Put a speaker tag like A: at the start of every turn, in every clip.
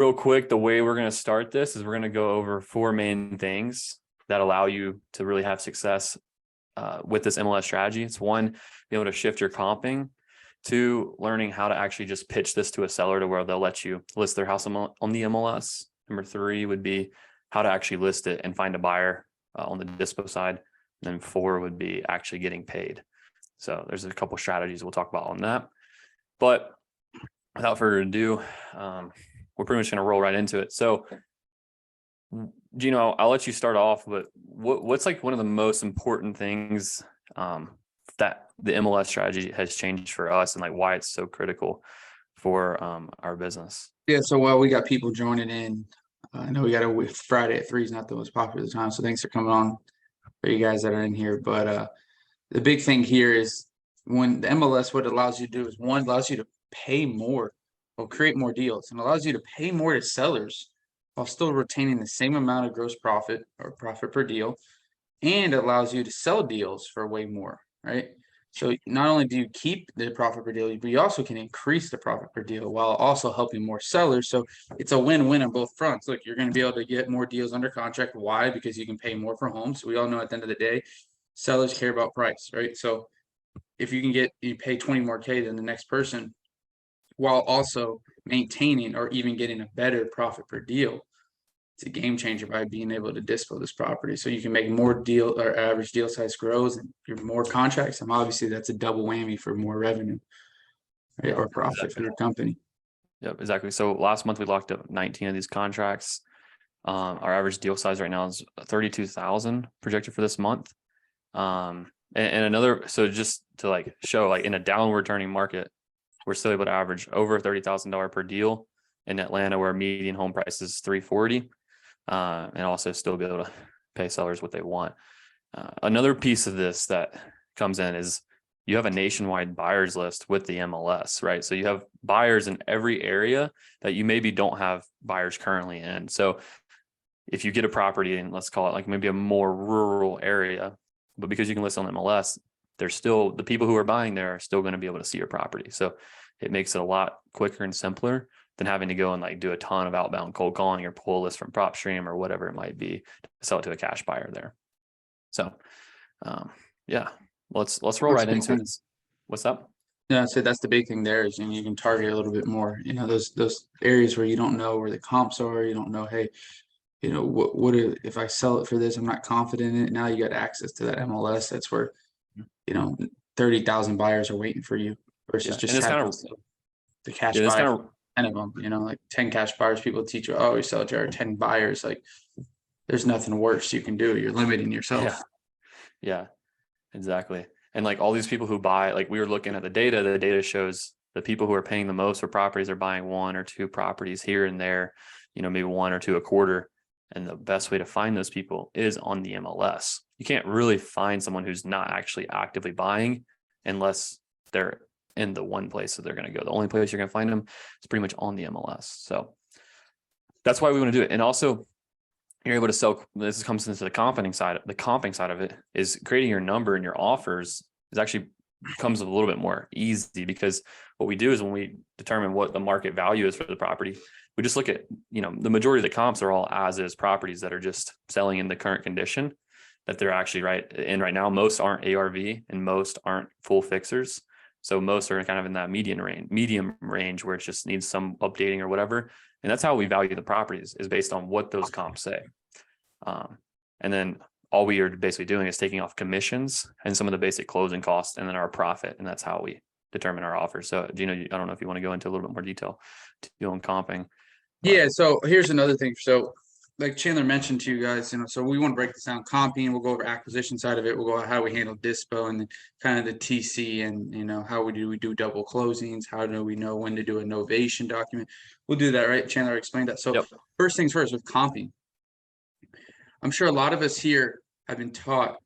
A: Real quick, the way we're going to start this is we're going to go over four main things that allow you to really have success with this MLS strategy. It's one, be able to shift your comping. Two, learning how to actually just pitch this to a seller to where they'll let you list their house on the MLS. Number three would be how to actually list it and find a buyer on the dispo side. And then four would be actually getting paid. So there's a couple strategies we'll talk about on that. But without further ado, we're pretty much going to roll right into it. So, Gino, I'll let you start off, but what's like one of the most important things that the MLS strategy has changed for us, and like why it's so critical for our business?
B: Yeah, so while we got people joining in, I know we got a Friday at 3 is not the most popular time, so thanks for coming on for you guys that are in here. But the big thing here is when the MLS, what it allows you to do is one, allows you to pay more or create more deals, and allows you to pay more to sellers while still retaining the same amount of gross profit or profit per deal, and allows you to sell deals for way more, right? So not only do you keep the profit per deal, but you also can increase the profit per deal while also helping more sellers. So it's a win-win on both fronts. Look, you're going to be able to get more deals under contract. Why? Because you can pay more for homes. We all know at the end of the day, sellers care about price, right? So if you can you pay 20 more K than the next person while also maintaining or even getting a better profit per deal, it's a game changer by being able to dispo this property. So you can make more deal, or average deal size grows, and you're more contracts. And obviously that's a double whammy for more revenue, right? Or profit for your company.
A: Yep, exactly. So last month we locked up 19 of these contracts. Our average deal size right now is 32,000 projected for this month. And another, so just to like show, like in a downward turning market, we're still able to average over $30,000 per deal in Atlanta, where median home price is 340. And also still be able to pay sellers what they want. Another piece of this that comes in is you have a nationwide buyers list with the MLS, right? So you have buyers in every area that you maybe don't have buyers currently in. So if you get a property, and let's call it like maybe a more rural area, but because you can list on MLS, there's still the people who are buying there are still going to be able to see your property. So it makes it a lot quicker and simpler than having to go and like do a ton of outbound cold calling or pull a list from PropStream or whatever it might be to sell it to a cash buyer there. So, yeah, let's roll right into it. What's up?
B: Yeah, so that's the big thing there is, you can target a little bit more. Those areas where you don't know where the comps are, you don't know, hey, what if I sell it for this? I'm not confident in it. Now you got access to that MLS. That's where 30,000 buyers are waiting for you versus just having the cash buyer. 10 of them, like 10 cash buyers. People teach you, oh, we sell to our 10 buyers. Like, there's nothing worse you can do. You're limiting yourself.
A: Yeah, exactly. And like all these people who buy, like we were looking at the data shows the people who are paying the most for properties are buying one or two properties here and there, maybe one or two a quarter. And the best way to find those people is on the MLS. You can't really find someone who's not actually actively buying unless they're in the one place that they're going to go. The only place you're going to find them is pretty much on the MLS. So that's why we want to do it. And also you're able to sell. This comes into the comping side of it, is creating your number and your offers is actually comes a little bit more easy, because what we do is when we determine what the market value is for the property, we just look at, the majority of the comps are all as is properties that are just selling in the current condition that they're actually right now. Most aren't ARV and most aren't full fixers. So most are kind of in that medium range where it just needs some updating or whatever. And that's how we value the properties, is based on what those comps say. And then all we are basically doing is taking off commissions and some of the basic closing costs and then our profit. And that's how we determine our offers. So, Gino, I don't know if you want to go into a little bit more detail on comping.
B: Yeah. So here's another thing. So like Chandler mentioned to you guys, so we want to break this down. Comping, we'll go over acquisition side of it. We'll go over how we handle dispo and kind of the TC, and how we do double closings. How do we know when to do a novation document? We'll do that, right? Chandler explained that. So First things first with comping. I'm sure a lot of us here have been taught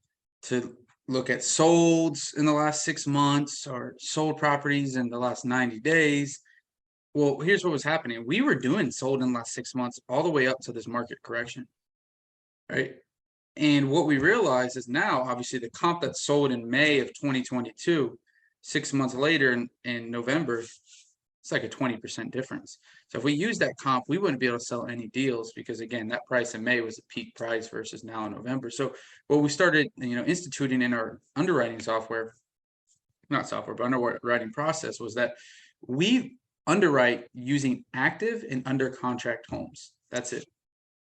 B: to look at solds in the last 6 months or sold properties in the last 90 days. Well, here's what was happening. We were doing sold in the last 6 months all the way up to this market correction, right? And what we realized is now, obviously, the comp that sold in May of 2022, 6 months later in November, It's like a 20% difference. So if we use that comp, we wouldn't be able to sell any deals because again, that price in May was a peak price versus now in November. So what we started, instituting in our underwriting software, not software, but underwriting process was that we underwrite using active and under contract homes. That's it.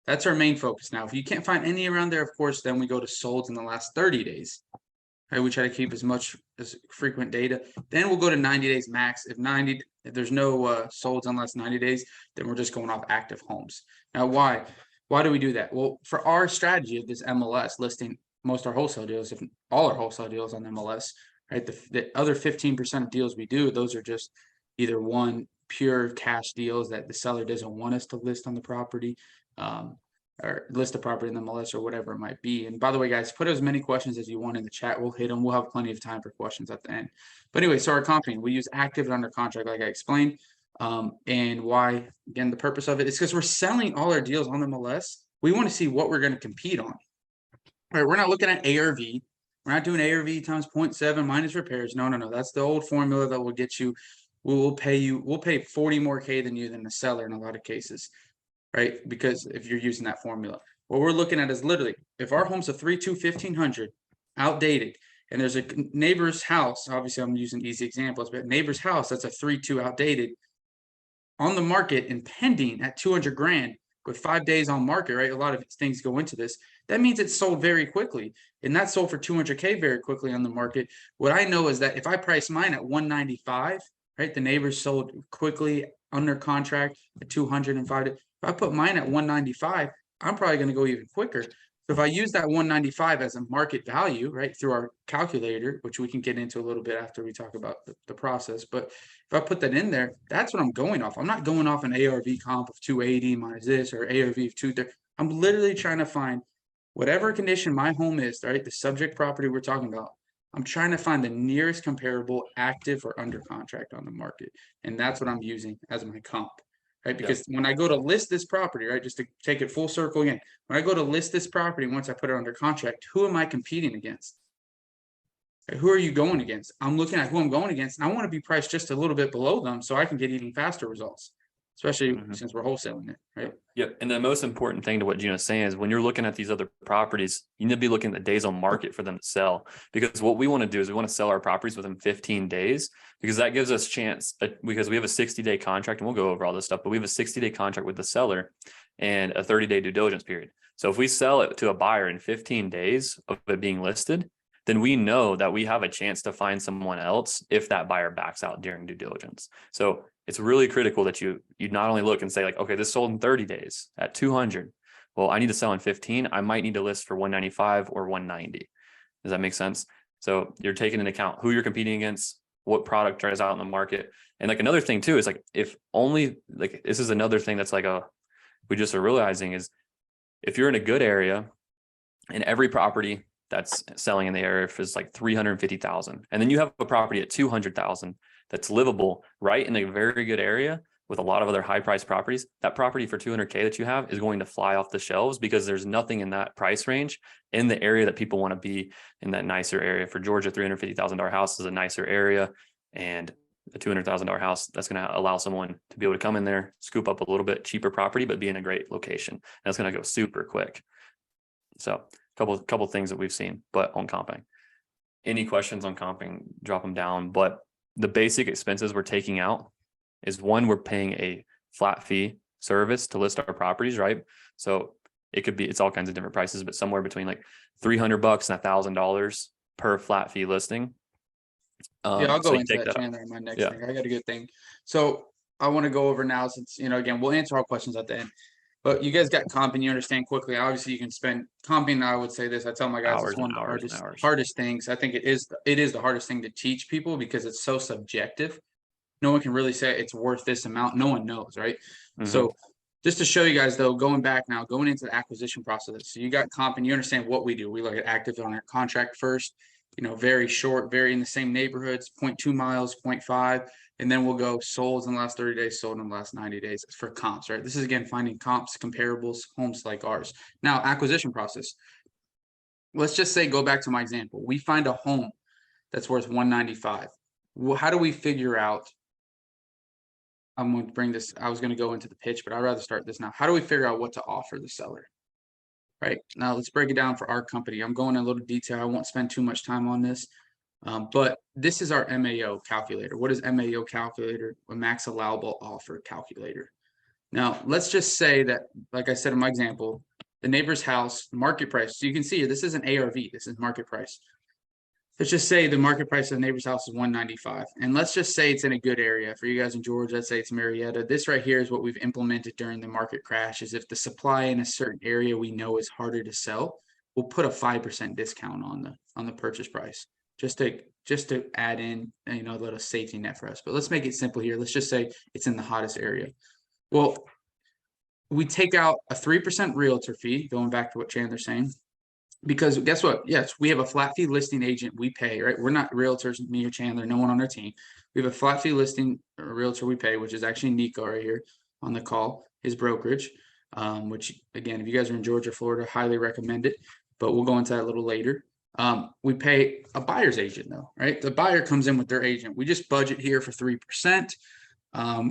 B: That's our main focus. Now, if you can't find any around there, of course, then we go to solds in the last 30 days. Right? We try to keep as much as frequent data. Then we'll go to 90 days max. If there's no solds in the last 90 days, then we're just going off active homes. Now, why? Why do we do that? Well, for our strategy of this MLS listing most our wholesale deals, if all our wholesale deals on MLS, right? The other 15% of deals we do, those are just either one pure cash deals that the seller doesn't want us to list on the property, or list the property in the MLS or whatever it might be. And by the way, guys, put as many questions as you want in the chat. We'll hit them. We'll have plenty of time for questions at the end. But anyway, so our company, we use active and under contract, like I explained. And why, again, the purpose of it is because we're selling all our deals on the MLS. We want to see what we're going to compete on. All right, we're not looking at ARV. We're not doing ARV times 0.7 minus repairs. No. That's the old formula that will get you. We'll pay 40 more K than you than the seller in a lot of cases, right? Because if you're using that formula, what we're looking at is literally if our home's a 3.2 1500 outdated, and there's a neighbor's house. Obviously, I'm using easy examples, but neighbor's house that's a 3.2 outdated on the market and pending at 200 grand with 5 days on market, right? A lot of things go into this. That means it's sold very quickly, and that's sold for 200K very quickly on the market. What I know is that if I price mine at 195, right, the neighbors sold quickly under contract at 205. If I put mine at 195, I'm probably going to go even quicker. So if I use that 195 as a market value, right, through our calculator, which we can get into a little bit after we talk about the process, but if I put that in there, that's what I'm going off. I'm not going off an ARV comp of 280 minus this or ARV of 230. I'm literally trying to find whatever condition my home is, right, the subject property we're talking about. I'm trying to find the nearest comparable active or under contract on the market. And that's what I'm using as my comp, right? Because when I go to list this property, right, just to take it full circle again, when I go to list this property, once I put it under contract, who am I competing against? Right? Who are you going against? I'm looking at who I'm going against, and I want to be priced just a little bit below them so I can get even faster results, especially since we're wholesaling it, right?
A: Yep. And the most important thing to what Gino's saying is when you're looking at these other properties, you need to be looking at the days on market for them to sell. Because what we want to do is we want to sell our properties within 15 days because that gives us chance because we have a 60-day contract, and we'll go over all this stuff, but we have a 60-day contract with the seller and a 30-day due diligence period. So if we sell it to a buyer in 15 days of it being listed, then we know that we have a chance to find someone else if that buyer backs out during due diligence. So it's really critical that you not only look and say like, okay, this sold in 30 days at 200. Well, I need to sell in 15. I might need to list for 195 or 190. Does that make sense? So you're taking into account who you're competing against, what product tries out in the market. And like another thing too, is like, if only like, this is another thing that's like we just are realizing is if you're in a good area and every property that's selling in the area is like 350,000. And then you have a property at 200,000 that's livable right in a very good area with a lot of other high priced properties. That property for 200K that you have is going to fly off the shelves because there's nothing in that price range in the area that people want to be in. That nicer area for Georgia, $350,000 house is a nicer area, and a $200,000 house that's going to allow someone to be able to come in there, scoop up a little bit cheaper property, but be in a great location. And that's going to go super quick. So couple things that we've seen, but on comping. Any questions on comping, drop them down. But the basic expenses we're taking out is one, we're paying a flat fee service to list our properties, right? So it's all kinds of different prices, but somewhere between like $300 and $1,000 per flat fee listing.
B: Yeah, I'll go into that, Chandler, in my next thing. I got a good thing. So I want to go over now since, again, we'll answer all questions at the end. But you guys got comp and you understand quickly. Obviously, you can spend comping. I would say this. I tell my guys it's one of the hardest things. I think it is the hardest thing to teach people because it's so subjective. No one can really say it's worth this amount. No one knows, right? So just to show you guys, though, going into the acquisition process. So you got comp and you understand what we do. We look at active on our contract first. Very short, very in the same neighborhoods, 0.2 miles, 0.5. And then we'll go sold in the last 30 days, sold in the last 90 days for comps, right? This is, again, finding comps, comparables, homes like ours. Now, acquisition process. Let's just say, go back to my example. We find a home that's worth 195. Well, how do we figure out I'm going to bring this. I was going to go into the pitch, but I'd rather start this now. How do we figure out what to offer the seller? Right now, let's break it down for our company. I'm going in a little detail. I won't spend too much time on this. But this is our MAO calculator. What is MAO calculator? A max allowable offer calculator. Now, let's just say that, like I said in my example, the neighbor's house market price. So you can see here, this isn't ARV, this is market price. Let's just say the market price of the neighbor's house is 195. And let's just say it's in a good area. For you guys in Georgia, let's say it's Marietta. This right here is what we've implemented during the market crash, is if the supply in a certain area we know is harder to sell, we'll put a 5% discount on the purchase price. Just to add in, you know, a little safety net for us. But let's make it simple here. Let's just say it's in the hottest area. Well, we take out a 3% realtor fee, going back to what Chandler's saying, because guess what? Yes, we have a flat fee listing agent we pay, right? We're not realtors, me or Chandler, no one on our team. We have a flat fee listing realtor we pay, which is actually Nico right here on the call, his brokerage, which again, if you guys are in Georgia, Florida, highly recommend it, but we'll go into that a little later. We pay a buyer's agent though, right? The buyer comes in with their agent. We just budget here for 3%.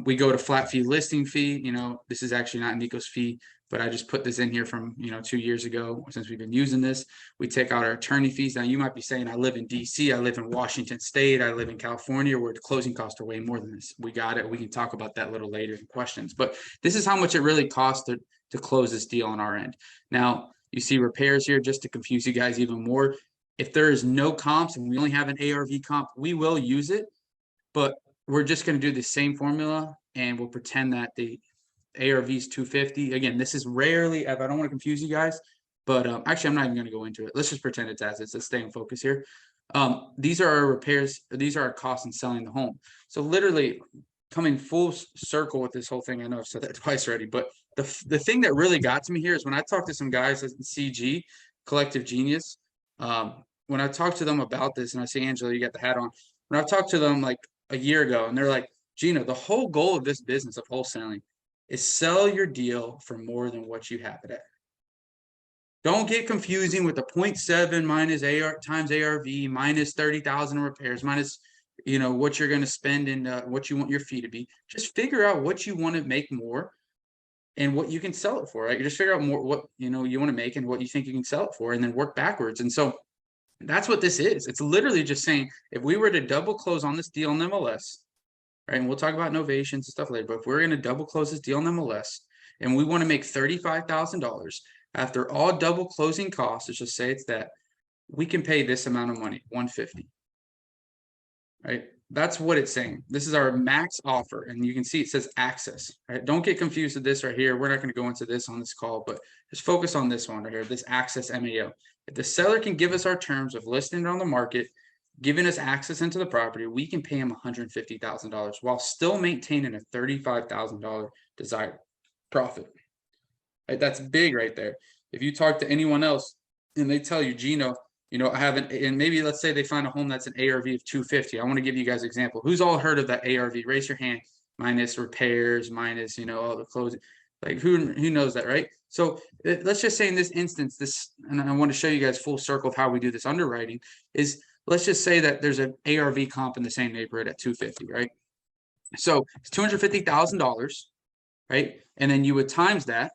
B: We go to flat fee listing fee. You know, this is actually not Nico's fee, but I just put this in here from, you know, 2 years ago since we've been using this. We take out our attorney fees. Now you might be saying, I live in DC, I live in Washington State, I live in California, where the closing costs are way more than this. We got it. We can talk about that a little later in questions, but this is how much it really costs to close this deal on our end. Now you see repairs here, just to confuse you guys even more. If there is no comps and we only have an ARV comp, we will use it, but we're just going to do the same formula and we'll pretend that the ARV is 250. Again, this is rarely, I don't want to confuse you guys, but actually I'm not even going to go into it. Let's just pretend it's as it's. Let's stay in focus here. These are our repairs. These are our costs in selling the home. So literally coming full circle with this whole thing. I know I've said that twice already, but the thing that really got to me here is when I talked to some guys at CG, Collective Genius, when I talked to them about this, and I say, Angela, you got the hat on. When I talked to them like a year ago, and they're like, Gino, the whole goal of this business of wholesaling is sell your deal for more than what you have it at. Don't get confusing with the 0.7 minus AR times ARV minus 30,000 repairs minus, you know, what you're going to spend and what you want your fee to be. Just figure out what you want to make more and what you can sell it for, right? You just figure out more what, you know, you want to make and what you think you can sell it for, and then work backwards. And so that's what this is. It's literally just saying, if we were to double close on this deal in MLS, right, and we'll talk about novations and stuff later, but if we're going to double close this deal in MLS and we want to make $35,000 after all double closing costs, let's just say it's that, we can pay this amount of money, $150, right? That's what it's saying. This is our max offer, and you can see it says access, right? Don't get confused with this right here. We're not going to go into this on this call, but just focus on this one right here, this access MAO. If the seller can give us our terms of listing it on the market, giving us access into the property, we can pay him $150,000 while still maintaining a $35,000 desired profit. Right? That's big right there. If you talk to anyone else and they tell you, Gino, you know, I haven't, and maybe let's say they find a home that's an ARV of 250. I want to give you guys an example. Who's all heard of that ARV? Raise your hand. Minus repairs, minus, you know, all the closing. Like who knows that, right? So let's just say in this instance, this, and I want to show you guys full circle of how we do this underwriting is, let's just say that there's an ARV comp in the same neighborhood at 250, right? So it's $250,000, right? And then you would times that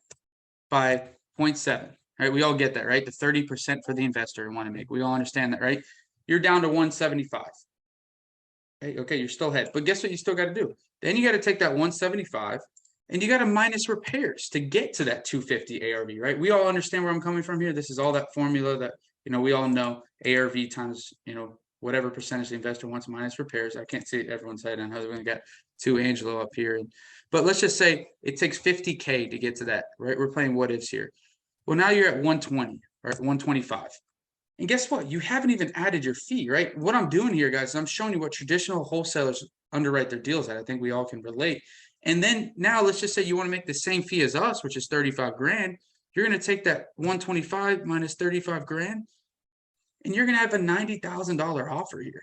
B: by 0.7. Right, we all get that, right? The 30% for the investor we want to make. We all understand that, right? You're down to 175. Okay, you're still ahead. But guess what you still got to do? Then you got to take that 175 and you got to minus repairs to get to that 250 ARV, right? We all understand where I'm coming from here. This is all that formula that, you know, we all know. ARV times, you know, whatever percentage the investor wants minus repairs. I can't see everyone's head on how we're going to get to Angelo up here. But let's just say it takes 50K to get to that, right? We're playing what ifs here. Well, now you're at 120 or at 125. And guess what? You haven't even added your fee, right? What I'm doing here, guys, is I'm showing you what traditional wholesalers underwrite their deals at. I think we all can relate. And then now let's just say you want to make the same fee as us, which is 35 grand. You're going to take that 125 minus 35 grand, and you're going to have a $90,000 offer here.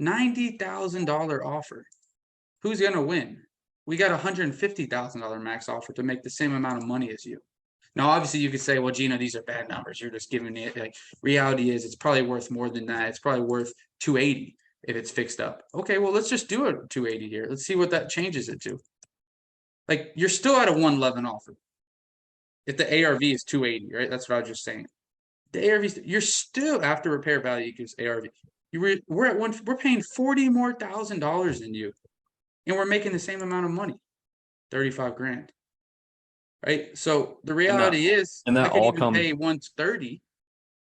B: $90,000 offer. Who's going to win? We got a $150,000 max offer to make the same amount of money as you. Now, obviously, you could say, well, Gino, these are bad numbers. You're just giving it. Like, reality is, it's probably worth more than that. It's probably worth 280. if it's fixed up. Okay, well, let's just do a 280 here. Let's see what that changes it to. Like, you're still at a 111 offer. If the ARV is 280, right? That's what I was just saying. The ARV, you're still after repair value equals ARV. We're at we're paying $40,000 more than you, and we're making the same amount of money, 35 grand. Right. So the reality is
A: and
B: I
A: that
B: could
A: all
B: even
A: comes,
B: pay 130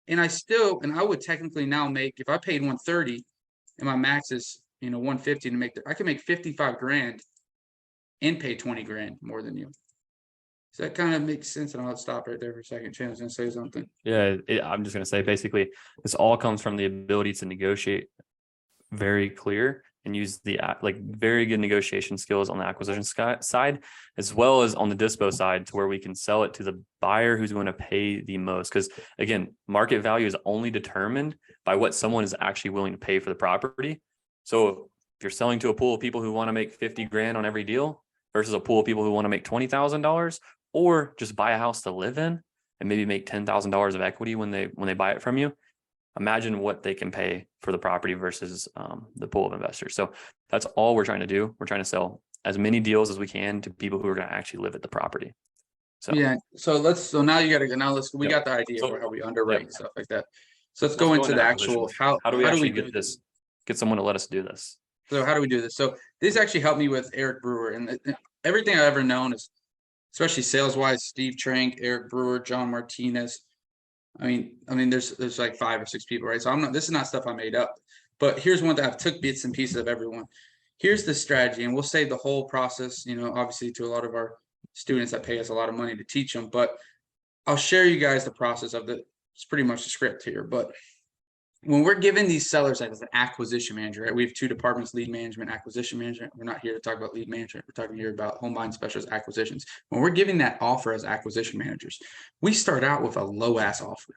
B: and I would technically now make, if I paid 130 and my max is, 150 to make I can make 55 grand and pay 20 grand more than you. Does that kind of make sense? And I'll stop right there for a second. Chandler's gonna say something.
A: yeah, I'm just going to say basically this all comes from the ability to negotiate very clear and use the like very good negotiation skills on the acquisition side, as well as on the dispo side, to where we can sell it to the buyer who's going to pay the most. Because again, market value is only determined by what someone is actually willing to pay for the property. So if you're selling to a pool of people who want to make 50 grand on every deal versus a pool of people who want to make $20,000, or just buy a house to live in and maybe make $10,000 of equity when they buy it from you, imagine what they can pay for the property versus the pool of investors. So that's all we're trying to do. We're trying to sell as many deals as we can to people who are going to actually live at the property. So
B: yeah. So now you got to go. Now we
A: Yep.
B: got the idea
A: So,
B: of how we underwrite
A: yep.
B: and stuff like that. So let's go into the actual how
A: do we
B: how do
A: actually
B: we do
A: get this? Get someone to let us do this.
B: So how do we do this? So this actually helped me with Eric Brewer, and everything I've ever known is, especially sales wise, Steve Trank, Eric Brewer, John Martinez. I mean, there's like 5 or 6 people, right? So this is not stuff I made up, but here's one that I've took bits and pieces of everyone. Here's the strategy, and we'll save the whole process, obviously to a lot of our students that pay us a lot of money to teach them, but I'll share you guys the process of it's pretty much the script here, but when we're giving these sellers as an acquisition manager, right? We have 2 departments, lead management, acquisition management. We're not here to talk about lead management. We're talking here about home buying specialists, acquisitions. When we're giving that offer as acquisition managers, we start out with a low ass offer.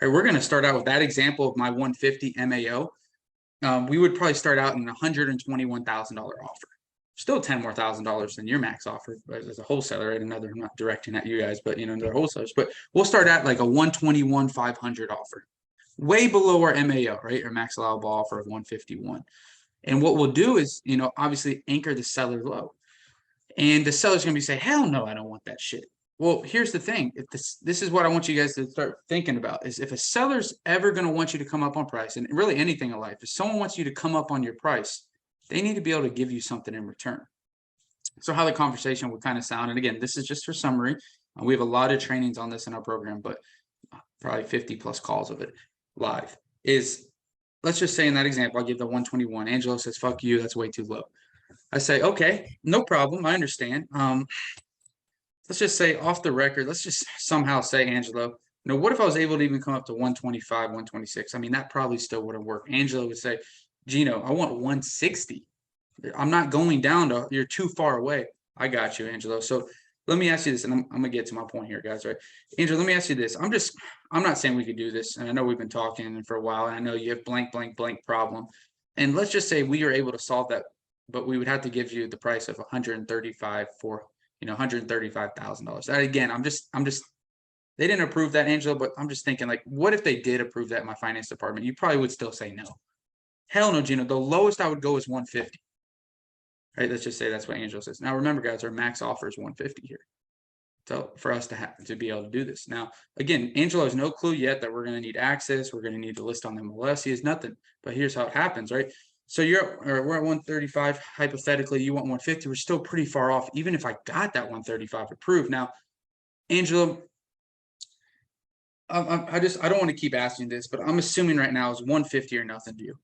B: Right? We're going to start out with that example of my 150 MAO. We would probably start out in a $121,000 offer. Still $10,000 more than your max offer as a wholesaler. Right? I'm not directing at you guys, but they're wholesalers. But we'll start at like a 121,500 offer. Way below our MAO, right? Our max allowable offer of 151. And what we'll do is, obviously anchor the seller low. And the seller's going to be saying, hell no, I don't want that shit. Well, here's the thing. If this is what I want you guys to start thinking about, is if a seller's ever going to want you to come up on price, and really anything in life, if someone wants you to come up on your price, they need to be able to give you something in return. So how the conversation would kind of sound, and again, this is just for summary. We have a lot of trainings on this in our program, but probably 50 plus calls of it live, is, let's just say in that example, I'll give the 121. Angelo says, fuck you, that's way too low. I say, okay, no problem, I understand. Let's just say off the record, let's just somehow say, Angelo, what if I was able to even come up to 125, 126? I mean, that probably still wouldn't work. Angelo would say, Gino, I want 160. I'm not going down to, you're too far away. I got you, Angelo. So let me ask you this, and I'm gonna get to my point here, guys. Right, Angel? Let me ask you this. I'm not saying we could do this, and I know we've been talking for a while, and I know you have blank problem. And let's just say we are able to solve that, but we would have to give you the price of $135 for $135,000. That again, I'm just they didn't approve that, Angelo, but I'm just thinking, like, what if they did approve that in my finance department? You probably would still say no. Hell no, Gino. The lowest I would go is 150. Right, let's just say that's what Angelo says. Now, remember, guys, our max offer is 150 here. So for us to be able to do this. Now, again, Angelo has no clue yet that we're going to need access. We're going to need to list on the MLS. He has nothing. But here's how it happens, right? So we're at 135. Hypothetically, you want 150. We're still pretty far off, even if I got that 135 approved. Now, Angelo, I don't want to keep asking this, but I'm assuming right now is 150 or nothing to you.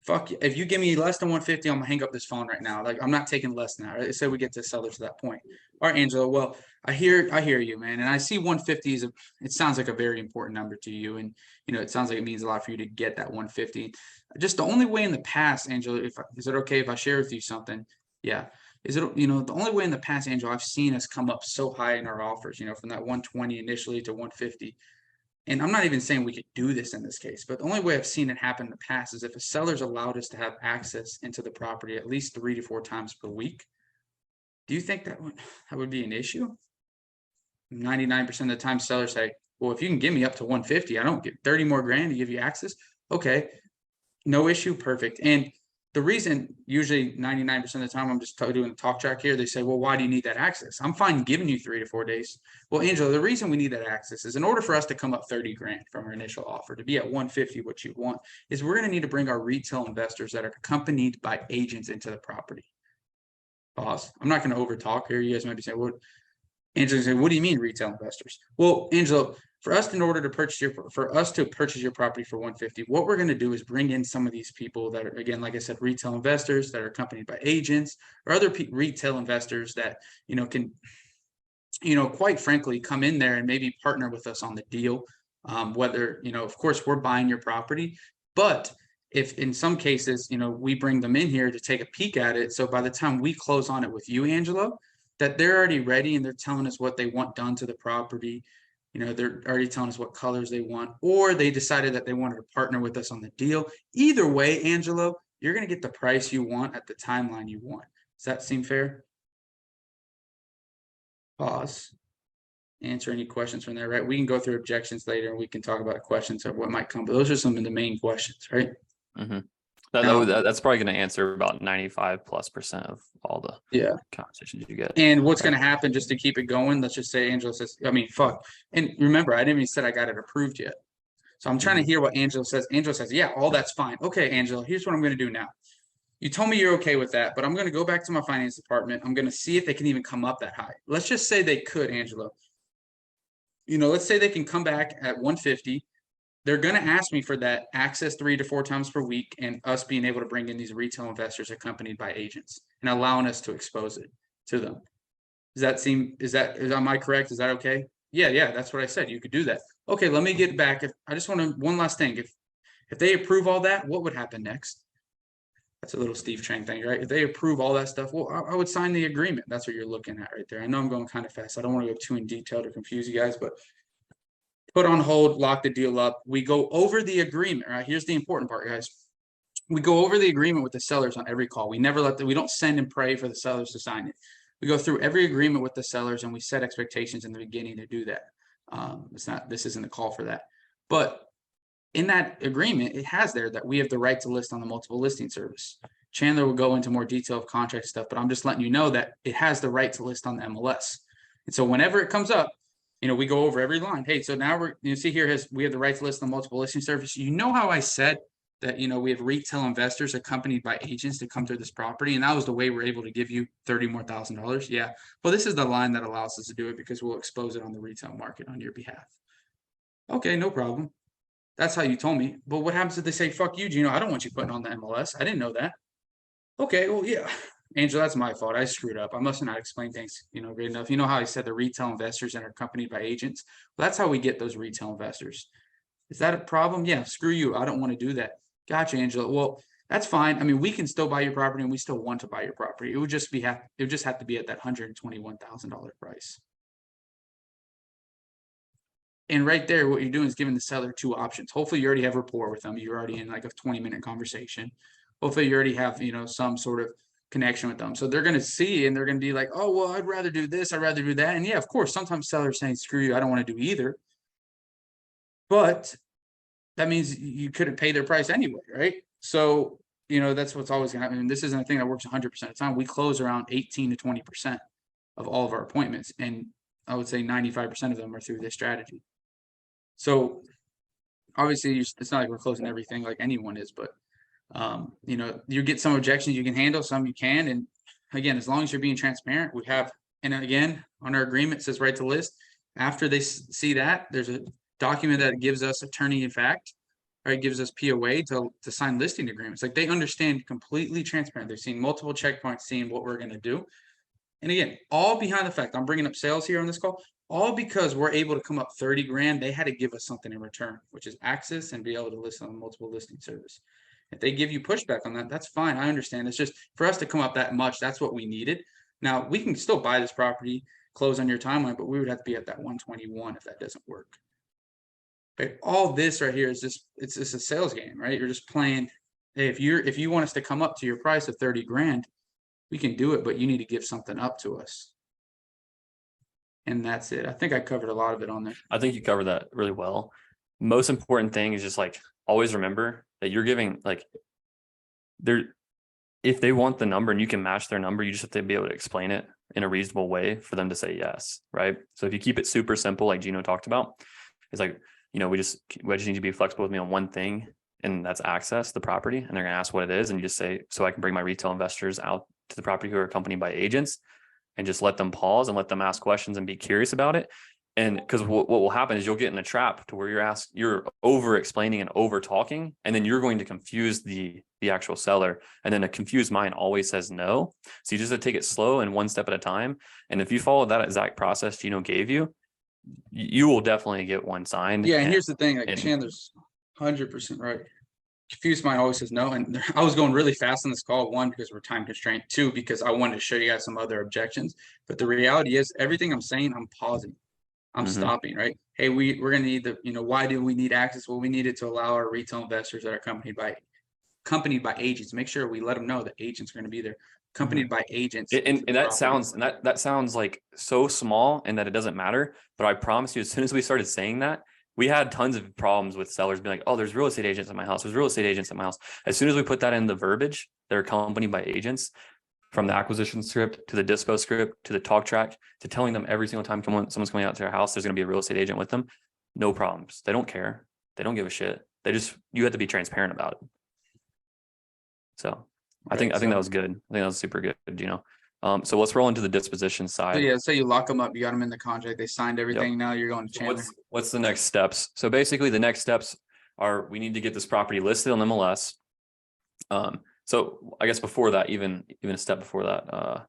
B: Fuck, if you give me less than 150, I'm gonna hang up this phone right now. Like, I'm not taking less than that. Right? Say we get to seller to that point. All right, Angelo. Well, I hear you, man, and I see 150 is it sounds like a very important number to you, and it sounds like it means a lot for you to get that 150. Just the only way in the past, Angelo, is it okay if I share with you something? Yeah. Is it the only way in the past, Angelo, I've seen us come up so high in our offers, from that 120 initially to 150. And I'm not even saying we could do this in this case, but the only way I've seen it happen in the past is if a seller's allowed us to have access into the property at least 3 to 4 times per week. Do you think that would be an issue? 99% of the time sellers say, well, if you can give me up to 150, I don't get 30 more grand to give you access. Okay. No issue. Perfect. And the reason, usually 99% of the time, I'm just doing the talk track here. They say, well, why do you need that access? I'm fine giving you 3 to 4 days. Well, Angela, the reason we need that access is in order for us to come up 30 grand from our initial offer to be at 150, what you want, is we're going to need to bring our retail investors that are accompanied by agents into the property. Boss, I'm not going to overtalk here. You guys might be saying, what? Angela said, what do you mean retail investors? Well, Angela, for us to purchase your property for 150, what we're going to do is bring in some of these people that are, again, like I said, retail investors that are accompanied by agents or other retail investors that, can, quite frankly, come in there and maybe partner with us on the deal. Whether, of course, we're buying your property, but if in some cases, we bring them in here to take a peek at it. So by the time we close on it with you, Angela, that they're already ready and they're telling us what they want done to the property. They're already telling us what colors they want, or they decided that they wanted to partner with us on the deal. Either way, Angelo, you're going to get the price you want at the timeline you want. Does that seem fair? Pause. Answer any questions from there, right? We can go through objections later and we can talk about questions of what might come, but those are some of the main questions, right?
A: Mm-hmm.
B: Now,
A: That's probably going to answer about 95+% of all the conversations you get.
B: And what's going to happen, just to keep it going, let's just say Angela says, fuck. And remember, I didn't even say I got it approved yet. So I'm trying to hear what Angela says. Angela says, yeah, all that's fine. Okay, Angela, here's what I'm going to do now. You told me you're okay with that, but I'm going to go back to my finance department. I'm going to see if they can even come up that high. Let's just say they could, Angela. Let's say they can come back at 150. They're going to ask me for that access 3 to 4 times per week and us being able to bring in these retail investors accompanied by agents and allowing us to expose it to them. Am I correct? Is that okay? Yeah, that's what I said. You could do that. Okay, let me get back. I just want to, one last thing. If they approve all that, what would happen next? That's a little Steve Chang thing, right? If they approve all that stuff, well, I would sign the agreement. That's what you're looking at right there. I know I'm going kind of fast. I don't want to go too in detail to confuse you guys, but put on hold, lock the deal up. We go over the agreement, right? Here's the important part, guys. We go over the agreement with the sellers on every call. We never we don't send and pray for the sellers to sign it. We go through every agreement with the sellers and we set expectations in the beginning to do that. This isn't a call for that. But in that agreement, it has there that we have the right to list on the multiple listing service. Chandler will go into more detail of contract stuff, but I'm just letting you know that it has the right to list on the MLS. And so whenever it comes up, we go over every line. Hey, so now see here, we have the right to list on multiple listing service. How I said that, we have retail investors accompanied by agents to come through this property. And that was the way we're able to give you $30,000 more. Yeah. Well, this is the line that allows us to do it because we'll expose it on the retail market on your behalf. Okay, no problem. That's how you told me. But what happens if they say, fuck you, Gino? I don't want you putting on the MLS. I didn't know that. Okay, well, yeah. Angel, that's my fault. I screwed up. I must not explain things, great enough. You know how I said the retail investors and are accompanied by agents? Well, that's how we get those retail investors. Is that a problem? Yeah, screw you. I don't want to do that. Gotcha, Angela. Well, that's fine. We can still buy your property and we still want to buy your property. It would just have to be at that $121,000 price. And right there, what you're doing is giving the seller 2 options. Hopefully you already have rapport with them. You're already in like a 20-minute conversation. Hopefully you already have, some sort of connection with them. So they're going to see and they're going to be like, oh, well, I'd rather do this. I'd rather do that. And yeah, of course, sometimes sellers saying, screw you, I don't want to do either. But that means you couldn't pay their price anyway, right? So, that's what's always going to happen. And this isn't a thing that works 100% of the time. We close around 18 to 20% of all of our appointments. And I would say 95% of them are through this strategy. So obviously it's not like we're closing everything like anyone is, but you get some objections you can handle, some you can. And again, as long as you're being transparent, we have, and again, on our agreement, it says right to list. After they see that, there's a document that gives us attorney in fact, or it gives us POA to sign listing agreements. Like they understand completely transparent. They've seen multiple checkpoints, seeing what we're going to do. And again, all behind the fact, I'm bringing up sales here on this call, all because we're able to come up 30 grand. They had to give us something in return, which is access and be able to list on multiple listing service. If they give you pushback on that, that's fine. I understand. It's just for us to come up that much, that's what we needed. Now we can still buy this property, close on your timeline, but we would have to be at that 121 if that doesn't work. But all this right here is it's just a sales game, right? You're just playing. Hey, if you want us to come up to your price of 30 grand, we can do it, but you need to give something up to us. And that's it. I think I covered a lot of it on there.
A: I think you covered that really well. Most important thing is just like always remember that you're giving like if they want the number and you can match their number, you just have to be able to explain it in a reasonable way for them to say yes, right? So if you keep it super simple, like Gino talked about, it's like, we just need to be flexible with me on one thing, and that's access the property. And they're going to ask what it is, and you just say, so I can bring my retail investors out to the property who are accompanied by agents, and just let them pause and let them ask questions and be curious about it. And because what will happen is you'll get in a trap to where you're over explaining and over talking, and then you're going to confuse the actual seller. And then a confused mind always says no. So you just have to take it slow and one step at a time. And if you follow that exact process Gino gave you, you will definitely get one signed.
B: Yeah, and here's the thing, like Chandler's 100% right. Confused mind always says no. And I was going really fast on this call, one, because we're time constrained, two, because I wanted to show you guys some other objections. But the reality is everything I'm saying, I'm pausing. I'm stopping, right? Hey, we're going to need why do we need access? Well, we need it to allow our retail investors that are accompanied by agents. Make sure we let them know that agents are going to be there, accompanied by agents.
A: And that sounds like so small and that it doesn't matter. But I promise you, as soon as we started saying that, we had tons of problems with sellers being like, oh, there's real estate agents at my house. There's real estate agents at my house. As soon as we put that in the verbiage, they're accompanied by agents, from the acquisition script to the dispo script to the talk track to telling them every single time someone's coming out to their house, there's going to be a real estate agent with them. No problems. They don't care. They don't give a shit. You have to be transparent about it. So I think that was good. I think that was super good, so let's roll into the disposition side.
B: So yeah, say you lock them up, you got them in the contract, they signed everything. Yep. Now you're going to Chandler.
A: What's the next steps? So basically the next steps are, we need to get this property listed on MLS. So I guess before that, even a step before that,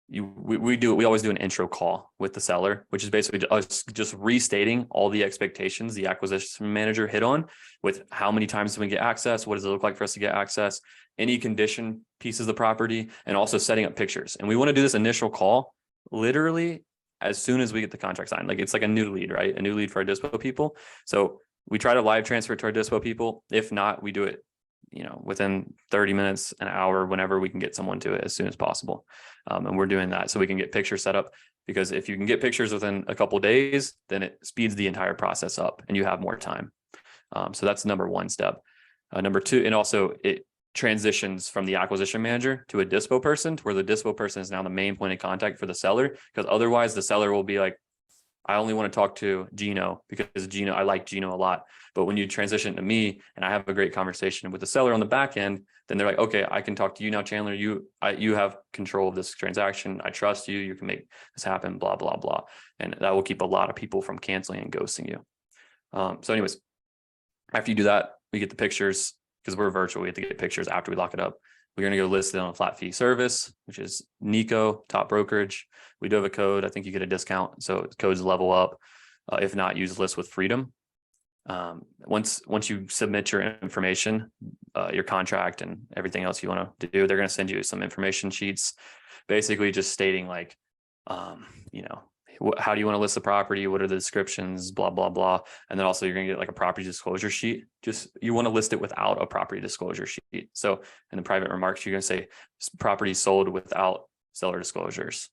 A: we always do an intro call with the seller, which is basically us just restating all the expectations the acquisition manager hit on, with how many times do we get access, what does it look like for us to get access, any condition pieces of the property, and also setting up pictures. And we want to do this initial call literally as soon as we get the contract signed. Like it's like a new lead, right? A new lead for our dispo people. So we try to live transfer it to our dispo people. If not, we do it within 30 minutes, an hour, whenever we can get someone to it as soon as possible. And we're doing that so we can get pictures set up, because if you can get pictures within a couple of days, then it speeds the entire process up and you have more time. So that's number one step. Number two, and also it transitions from the acquisition manager to a dispo person, to where the dispo person is now the main point of contact for the seller, because otherwise the seller will be like, I only want to talk to Gino because I like Gino a lot. But when you transition to me and I have a great conversation with the seller on the back end, then they're like, okay, I can talk to you now, Chandler. You have control of this transaction. I trust you. You can make this happen, blah, blah, blah. And that will keep a lot of people from canceling and ghosting you. So anyways, after you do that, we get the pictures, because we're virtual. We have to get pictures after we lock it up. We're going to go list it on a flat fee service, which is Nico, top brokerage. We do have a code. I think you get a discount. So codes level up. If not, use list with freedom. Once you submit your information, your contract and everything else you want to do, they're going to send you some information sheets, basically just stating like, how do you want to list the property? What are the descriptions, blah, blah, blah. And then also you're going to get like a property disclosure sheet. Just, you want to list it without a property disclosure sheet. So in the private remarks, you're going to say property sold without seller disclosures.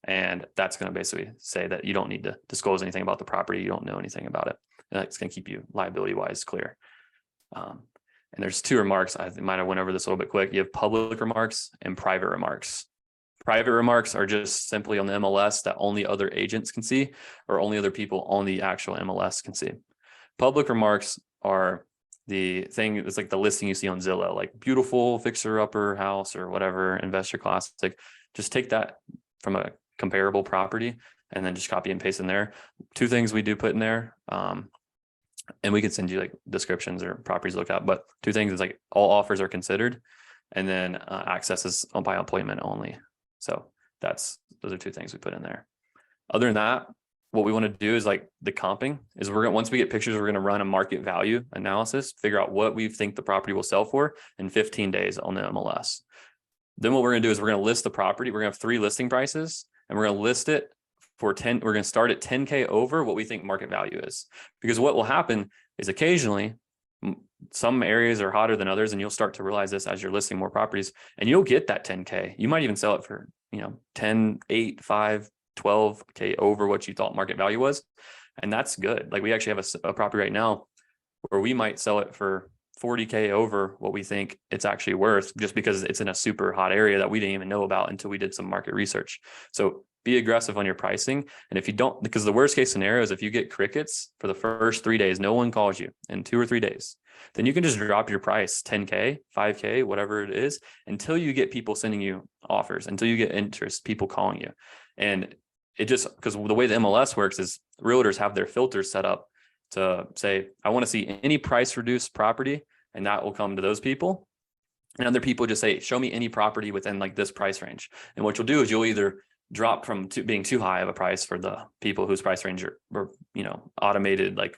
A: And that's going to basically say that you don't need to disclose anything about the property. You don't know anything about it. And that's going to keep you liability wise clear. And there's two remarks. I might have went over this a little bit quick. You have public remarks and private remarks. Private remarks are just simply on the MLS that only other agents can see, or only other people on the actual MLS can see. Public remarks are the thing. It's like the listing you see on Zillow, like beautiful fixer upper house or whatever, investor classic. Just take that from a comparable property and then just copy and paste in there. Two things we do put in there. And we can send you like descriptions or properties to look at, but two things is like all offers are considered, and then access is by appointment only. So those are two things we put in there. Other than that, what we want to do is like the comping is once we get pictures, we're going to run a market value analysis, figure out what we think the property will sell for in 15 days on the MLS. Then what we're going to do is we're going to list the property. We're going to have 3 listing prices, and we're going to list it for 10. We're going to start at 10K over what we think market value is, because what will happen is occasionally some areas are hotter than others, and you'll start to realize this as you're listing more properties, and you'll get that 10K. You might even sell it for 10, 8, 5, 12K over what you thought market value was, and that's good. Like we actually have a property right now where we might sell it for 40K over what we think it's actually worth, just because it's in a super hot area that we didn't even know about until we did some market research. So be aggressive on your pricing. And if you don't, because the worst case scenario is if you get crickets for the first 3 days, no one calls you in 2 or 3 days, then you can just drop your price 10K, 5K, whatever it is, until you get people sending you offers, until you get interest, people calling you. And it just, because the way the MLS works is realtors have their filters set up to say, I want to see any price reduced property, and that will come to those people. And other people just say, show me any property within like this price range. And what you'll do is you'll either drop from being too high of a price for the people whose price range are automated, like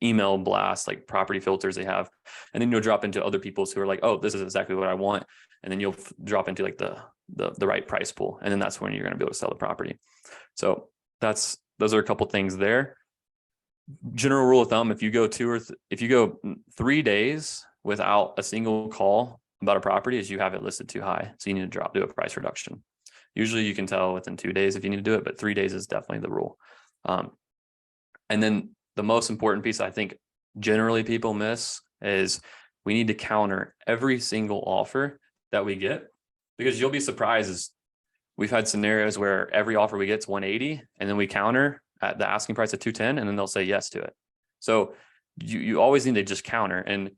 A: email blasts, like property filters they have. And then you'll drop into other people's who are like, oh, this is exactly what I want. And then you'll drop into like the right price pool. And then that's when you're going to be able to sell the property. So those are a couple things there. General rule of thumb, if you go 3 days without a single call about a property, is you have it listed too high. So you need to do a price reduction. Usually you can tell within 2 days if you need to do it, but 3 days is definitely the rule. And then the most important piece I think generally people miss is we need to counter every single offer that we get, because you'll be surprised is we've had scenarios where every offer we get is 180 and then we counter at the asking price of 210 and then they'll say yes to it. So you always need to just counter. And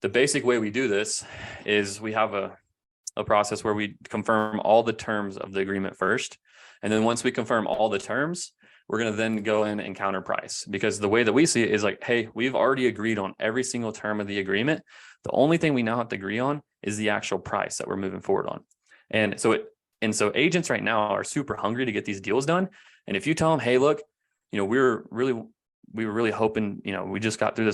A: the basic way we do this is we have a process where we confirm all the terms of the agreement first. And then once we confirm all the terms, we're going to then go in and counter price, because the way that we see it is like, hey, we've already agreed on every single term of the agreement. The only thing we now have to agree on is the actual price that we're moving forward on. And so agents right now are super hungry to get these deals done. And if you tell them, hey, look, we were really hoping, we just got through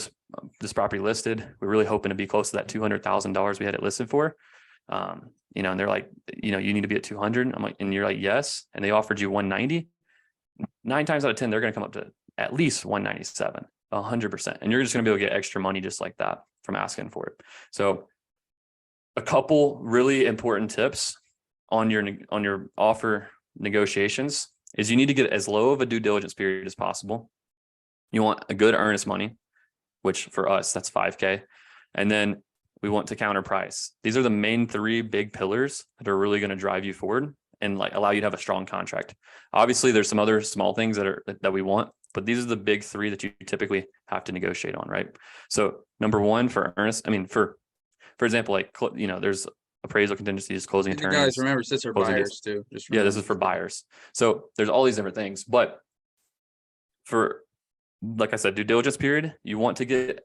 A: this property listed. We're really hoping to be close to that $200,000 we had it listed for. And they're like, you need to be at 200. I'm like, and you're like, yes. And they offered you 190. 9 times out of 10, they're going to come up to at least 197, 100%. And you're just going to be able to get extra money just like that from asking for it. So a couple really important tips on your offer negotiations is you need to get as low of a due diligence period as possible. You want a good earnest money, which for us, that's 5K. And then we want to counter price. These are the main 3 big pillars that are really going to drive you forward and like allow you to have a strong contract. Obviously, there's some other small things that we want, but these are the big 3 that you typically have to negotiate on, right? So number 1 for earnest, for example, like, there's appraisal contingencies, closing attorneys.
B: Guys, remember, this are buyers too.
A: Yeah, this is for buyers. So there's all these different things, but for, like I said, due diligence period, you want to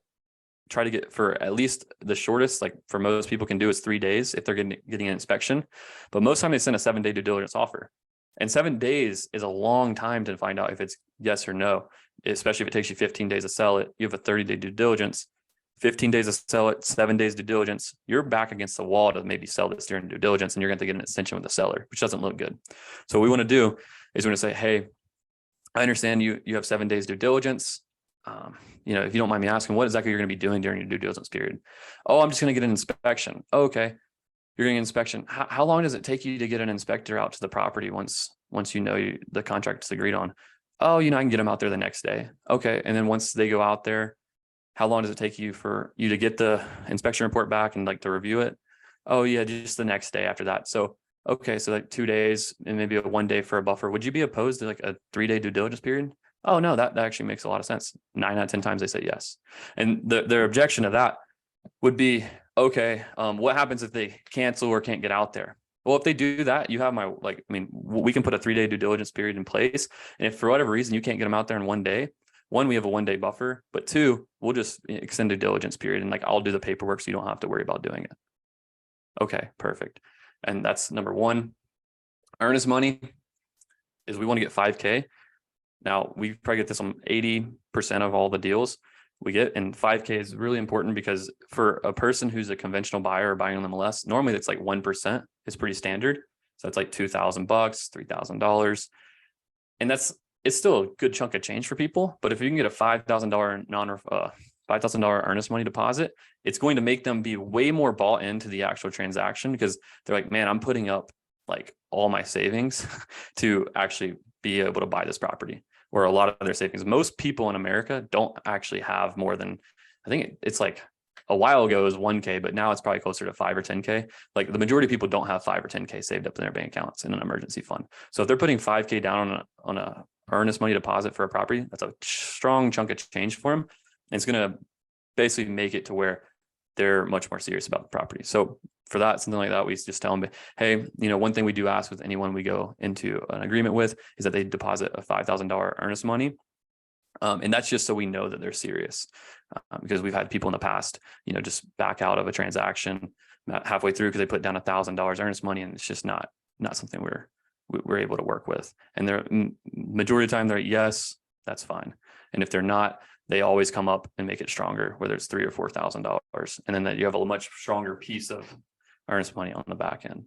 A: try to get for at least the shortest, like for most people can do is 3 days if they're getting an inspection. But most time they send a 7-day due diligence offer. And 7 days is a long time to find out if it's yes or no, especially if it takes you 15 days to sell it. You have a 30-day due diligence, 15 days to sell it, 7 days due diligence. You're back against the wall to maybe sell this during due diligence, and you're going to get an extension with the seller, which doesn't look good. So what we want to do is we're going to say, hey, I understand you have 7 days due diligence. If you don't mind me asking, what exactly you're going to be doing during your due diligence period? Oh, I'm just going to get an inspection. Oh, okay. You're getting an inspection. How long does it take you to get an inspector out to the property once the contract is agreed on? Oh, I can get them out there the next day. Okay. And then once they go out there, how long does it take you for you to get the inspection report back and like to review it? Oh yeah, just the next day after that. So, okay. So like 2 days and maybe 1 day for a buffer. Would you be opposed to like a 3-day due diligence period? Oh no, that actually makes a lot of sense. 9 out of 10 times they say yes. And their objection to that would be, okay, what happens if they cancel or can't get out there? Well, if they do that, you have we can put a 3-day due diligence period in place. And if for whatever reason you can't get them out there in 1 day, 1, we have a 1-day buffer, but 2, we'll just extend a diligence period and I'll do the paperwork so you don't have to worry about doing it. Okay, perfect. And that's number 1. Earnest money is we want to get 5K. Now we probably get this on 80% of all the deals we get, and 5K is really important because for a person who's a conventional buyer or buying on MLS, normally that's like 1% is pretty standard. So it's like $2,000, $3,000. And it's still a good chunk of change for people. But if you can get a $5,000 $5,000 earnest money deposit, it's going to make them be way more bought into the actual transaction because they're like, man, I'm putting up like all my savings to actually be able to buy this property, where a lot of their savings, most people in America don't actually have more than I think it's like a while ago it was 1K, but now it's probably closer to 5 or 10K. Like the majority of people don't have 5 or 10K saved up in their bank accounts in an emergency fund. So if they're putting 5K down on a earnest money deposit for a property, that's a strong chunk of change for them. And it's going to basically make it to where they're much more serious about the property. So for that, something like that, we just tell them, hey, one thing we do ask with anyone we go into an agreement with is that they deposit a $5,000 earnest money. And that's just so we know that they're serious, because we've had people in the past, just back out of a transaction halfway through because they put down $1,000 earnest money, and it's just not something we're able to work with. And they're majority of the time they're yes, that's fine. And if they're not, they always come up and make it stronger, whether it's $3,000 or $4,000, and then that you have a much stronger piece of earnest money on the back end.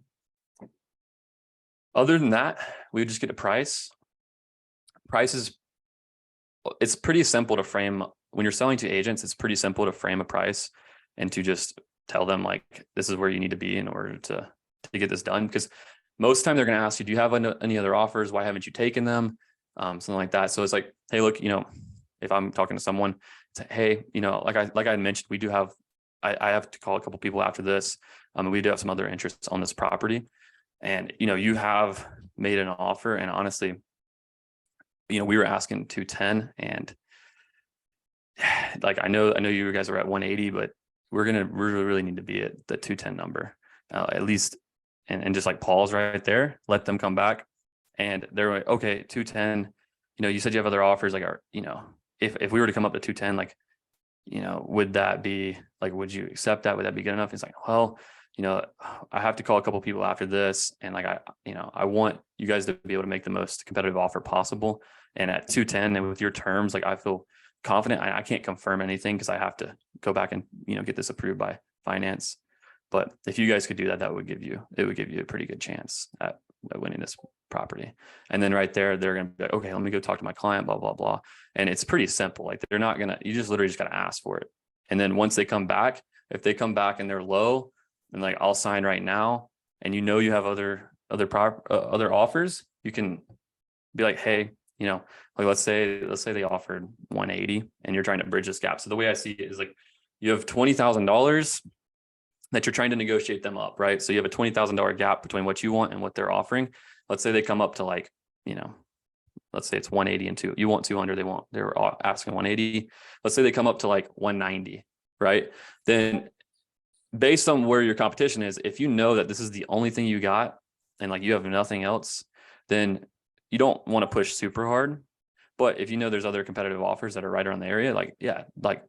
A: Other than that, we would just get a price. It's pretty simple to frame when you're selling to agents. It's pretty simple to frame a price and to just tell them like, this is where you need to be in order to get this done. Because most of the time they're going to ask you, do you have any other offers? Why haven't you taken them? Something like that. So it's like, hey, look, if I'm talking to someone, say, hey, like I mentioned, we do have, I have to call a couple people after this. We do have some other interests on this property, and, you have made an offer, and honestly, we were asking 210, and like, I know you guys are at 180, but we really need to be at the 210 number, at least. And just like pause right there, let them come back. And they're like, okay, 210, you said you have other offers, like, if we were to come up to 210, like, would that be like, would you accept that? Would that be good enough? It's like, well, I have to call a couple people after this. And like, I want you guys to be able to make the most competitive offer possible. And at 210 and with your terms, like, I feel confident. I can't confirm anything because I have to go back and, get this approved by finance. But if you guys could do that, it would give you a pretty good chance at winning this property. And then right there, they're going to be like, okay, let me go talk to my client, blah, blah, blah. And it's pretty simple. Like, they're not going to, you just literally just got to ask for it. And then once they come back, if they come back and they're low, then like, I'll sign right now. And you have other offers, you can be like, hey, like, let's say they offered 180 and you're trying to bridge this gap. So the way I see it is like, you have $20,000 that you're trying to negotiate them up, right? So you have a $20,000 gap between what you want and what they're offering. Let's say they come up to like, let's say it's 180 and you want 200, they're asking 180. Let's say they come up to like 190, right? Then based on where your competition is, if you know that this is the only thing you got and like you have nothing else, then you don't want to push super hard. But if there's other competitive offers that are right around the area, like, yeah, like,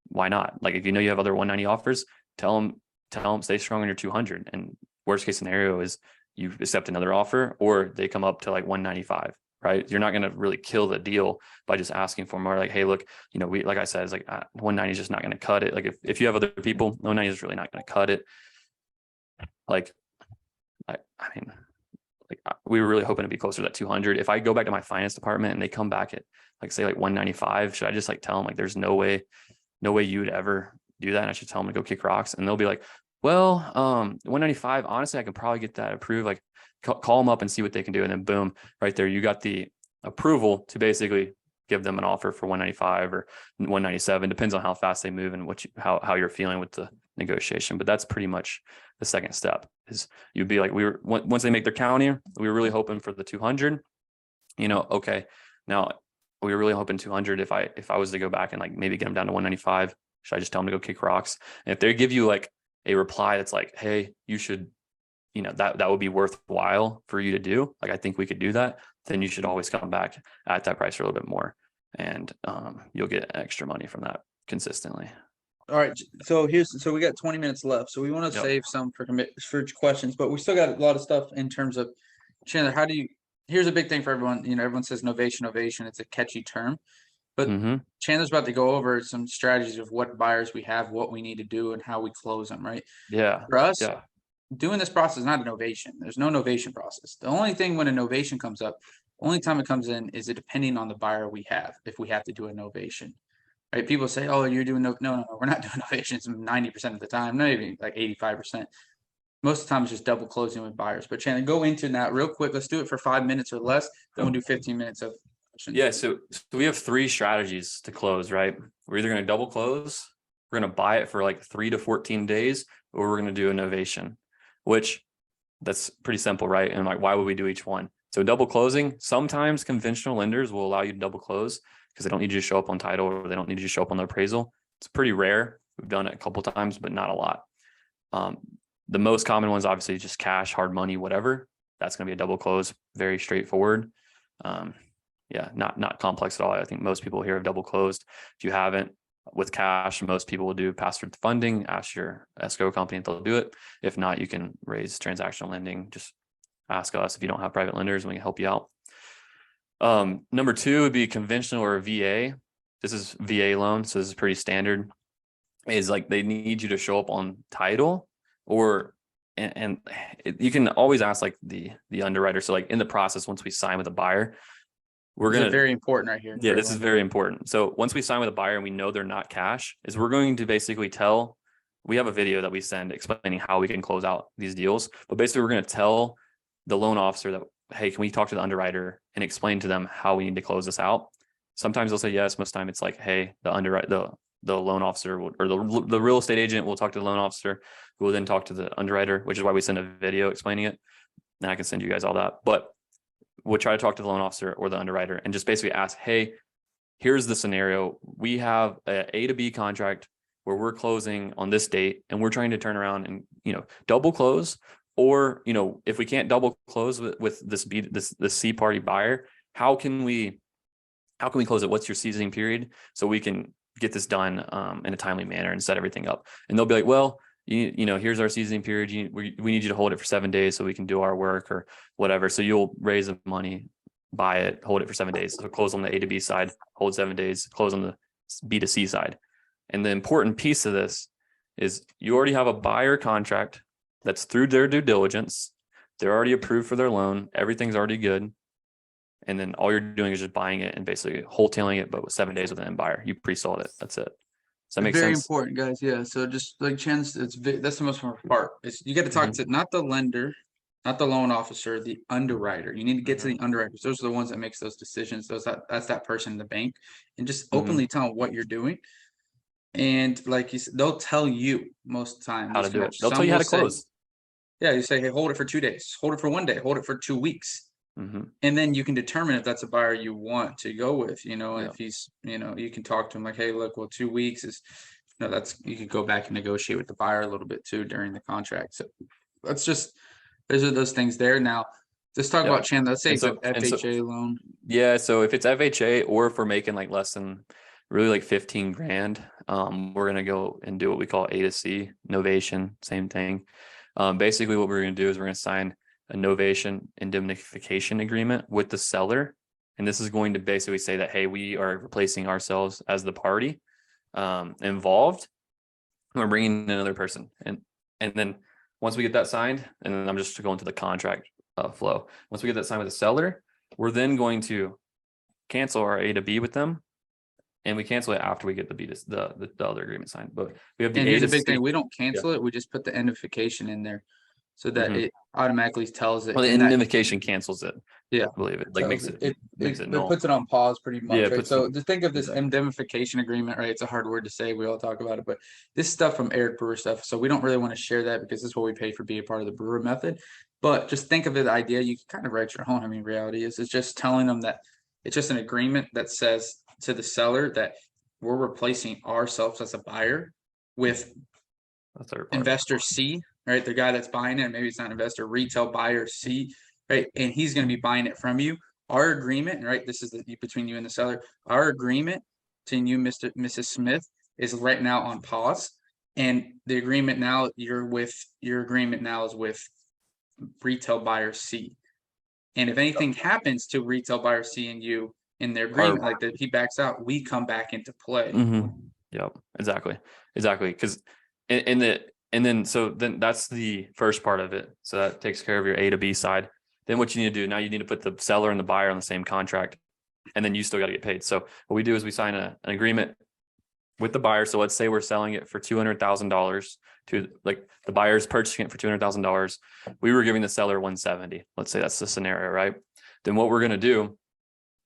A: why not? Like, if you have other 190 offers, tell them stay strong on your 200. And worst case scenario is you accept another offer or they come up to like 195, right? You're not going to really kill the deal by just asking for more. Like, hey, look, like I said, it's like 190 is just not going to cut it. Like, if you have other people, 190 is really not going to cut it. Like, I mean, like, we were really hoping to be closer to that 200. If I go back to my finance department and they come back at like, say like 195, should I just like tell them like, there's no way you would ever do that? And I should tell them to go kick rocks? And they'll be like, well, 195, honestly, I can probably get that approved. Like, call them up and see what they can do. And then boom, right there, you got the approval to basically give them an offer for 195 or 197, depends on how fast they move and how you're feeling with the negotiation. But that's pretty much the second step, is you'd be like, once they make their counter, we were really hoping for the 200, okay, now we were really hoping 200. If I was to go back and like maybe get them down to 195, should I just tell them to go kick rocks? And if they give you like a reply that's like, hey, you should, that would be worthwhile for you to do, like, I think we could do that, then you should always come back at that price for a little bit more. And you'll get extra money from that consistently.
B: All right. So we got 20 minutes left. So we want to save some for questions, but we still got a lot of stuff in terms of, Chandler, here's a big thing for everyone. Everyone says novation. It's a catchy term. But Chandler's about to go over some strategies of what buyers we have, what we need to do, and how we close them, right?
A: Yeah.
B: For us, doing this process is not a novation. There's no novation process. The only thing when a novation comes up, only time it comes in is it depending on the buyer we have, if we have to do a novation. Right? People say, oh, you're doing no, we're not doing novations 90% of the time, not even like 85%. Most of the time it's just double closing with buyers. But Chandler, go into that real quick. Let's do it for 5 minutes or less. Then we'll do 15 minutes of questions.
A: Yeah. So we have 3 strategies to close, right? We're either going to double close, we're going to buy it for like 3 to 14 days, or we're going to do a novation, which that's pretty simple, right? And like, why would we do each one? So double closing, sometimes conventional lenders will allow you to double close because they don't need you to show up on title, or they don't need you to show up on the appraisal. It's pretty rare. We've done it a couple of times, but not a lot. The most common ones, obviously, just cash, hard money, whatever. That's going to be a double close, very straightforward. Yeah, not complex at all. I think most people here have double closed. If you haven't, with cash, most people will do pass-through funding, ask your escrow company if they'll do it. If not, you can raise transactional lending. Just ask us if you don't have private lenders, and we can help you out. Number 2 would be conventional or VA. This is VA loan, so this is pretty standard. Is like they need you to show up on title, or you can always ask like the underwriter. So like in the process, once we sign with a buyer, we're going to,
B: very important right here.
A: Yeah, this is very important. So once we sign with a buyer and we know they're not cash, is we're going to basically tell, we have a video that we send explaining how we can close out these deals. But basically we're going to tell the loan officer that, hey, can we talk to the underwriter and explain to them how we need to close this out? Sometimes they'll say yes. Most of the time it's like, hey, the loan officer will, or the real estate agent will talk to the loan officer, who will then talk to the underwriter, which is why we send a video explaining it. And I can send you guys all that. But we'll try to talk to the loan officer or the underwriter and just basically ask, hey, here's the scenario. We have A to B contract where we're closing on this date, and we're trying to turn around and, double close, or, if we can't double close with this C party buyer, how can we close it? What's your seasoning period? So we can get this done in a timely manner and set everything up. And they'll be like, well, here's our seasoning period. We need you to hold it for 7 days so we can do our work or whatever. So you'll raise the money, buy it, hold it for 7 days. So close on the A to B side, hold 7 days, close on the B to C side. And the important piece of this is you already have a buyer contract that's through their due diligence. They're already approved for their loan. Everything's already good. And then all you're doing is just buying it and basically wholetailing it, but with 7 days with an end buyer. You pre-sold it. That's it. Does that make sense?
B: Very important, guys. Yeah. So just like Chen's, that's the most important part. Is you got to talk to not the lender, not the loan officer, the underwriter. You need to get to the underwriters. Those are the ones that makes those decisions. That's that person in the bank, and just openly tell them what you're doing. And like you said, they'll tell you most of the time
A: how to do it. They'll tell you how to close.
B: Yeah, you say, hey, hold it for 2 days, hold it for 1 day, hold it for 2 weeks. And then you can determine if that's a buyer you want to go with, if he's, you can talk to him like, hey, look, well, 2 weeks is, you could go back and negotiate with the buyer a little bit too during the contract. So those are those things there. Now, let's talk about Chandler. Let's say it's an FHA loan.
A: Yeah. So if it's FHA, or if we're making like less than really like 15 grand, we're going to go and do what we call A to C novation, same thing. Basically what we're going to do is we're going to sign a novation indemnification agreement with the seller. And this is going to basically say that, hey, we are replacing ourselves as the party involved. We're bringing in another person. And then once we get that signed, and then I'm just going to the contract flow. Once we get that signed with the seller, we're then going to cancel our A to B with them. And we cancel it after we get the other agreement signed. But we have the
B: here's a big thing. We don't cancel it. We just put the indemnification in there so that it automatically tells it.
A: Well, the indemnification cancels it.
B: Yeah.
A: I believe it. Like makes it
B: null. It puts it on pause pretty much.
A: Yeah,
B: right? So just think of this indemnification agreement, right? It's a hard word to say. We all talk about it, but this stuff from Eric Brewer stuff. So we don't really want to share that because this is what we pay for being a part of the Brewer method. But just think of the idea. You can kind of write your own. I mean, reality is it's just telling them that it's just an agreement that says to the seller that we're replacing ourselves as a buyer with investor C, right? The guy that's buying it, maybe it's not investor, retail buyer C, right? And he's going to be buying it from you. Our agreement, right? This is between you and the seller. Our agreement between you, Mrs. Smith, is right now on pause. And the agreement now your agreement now is with retail buyer C. And if anything happens to retail buyer C and you in their agreement, like that he backs out, we come back into play.
A: Yep, exactly. Because then that's the first part of it. So that takes care of your A to B side. Then what you need to do now, you need to put the seller and the buyer on the same contract, and then you still got to get paid. So what we do is we sign an agreement with the buyer. So let's say we're selling it for $200,000 to, like, the buyer's purchasing it for $200,000. We were giving the seller $170,000. Let's say that's the scenario, right? Then what we're going to do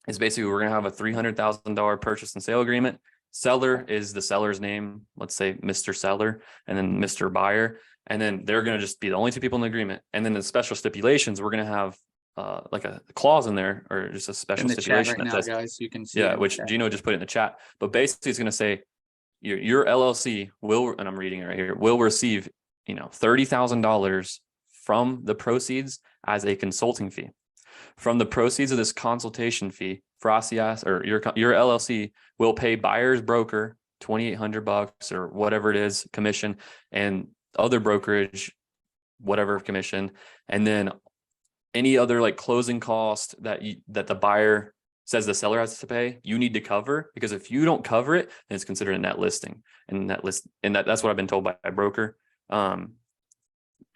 A: is basically we're going to have a $300,000 purchase and sale agreement. seller is the seller's name, let's say Mr. Seller, and then Mr. Buyer, and then they're going to just be the only two people in the agreement. And then the special stipulations, we're going to have like a clause in there, or just a special
B: in the chat
A: stipulation
B: right
A: that
B: now,
A: says,
B: guys, you can see.
A: yeah, which Gino just put it in the chat, but basically it's going to say your LLC will, and I'm reading it right here, will receive, $30,000 from the proceeds as a consulting fee. From the proceeds of this consultation fee, Frasias or your LLC will pay buyer's broker $2,800 or whatever it is, commission, and other brokerage, whatever commission, and then any other like closing cost that the buyer says the seller has to pay, you need to cover, because if you don't cover it, then it's considered a net listing, and that's what I've been told by a broker.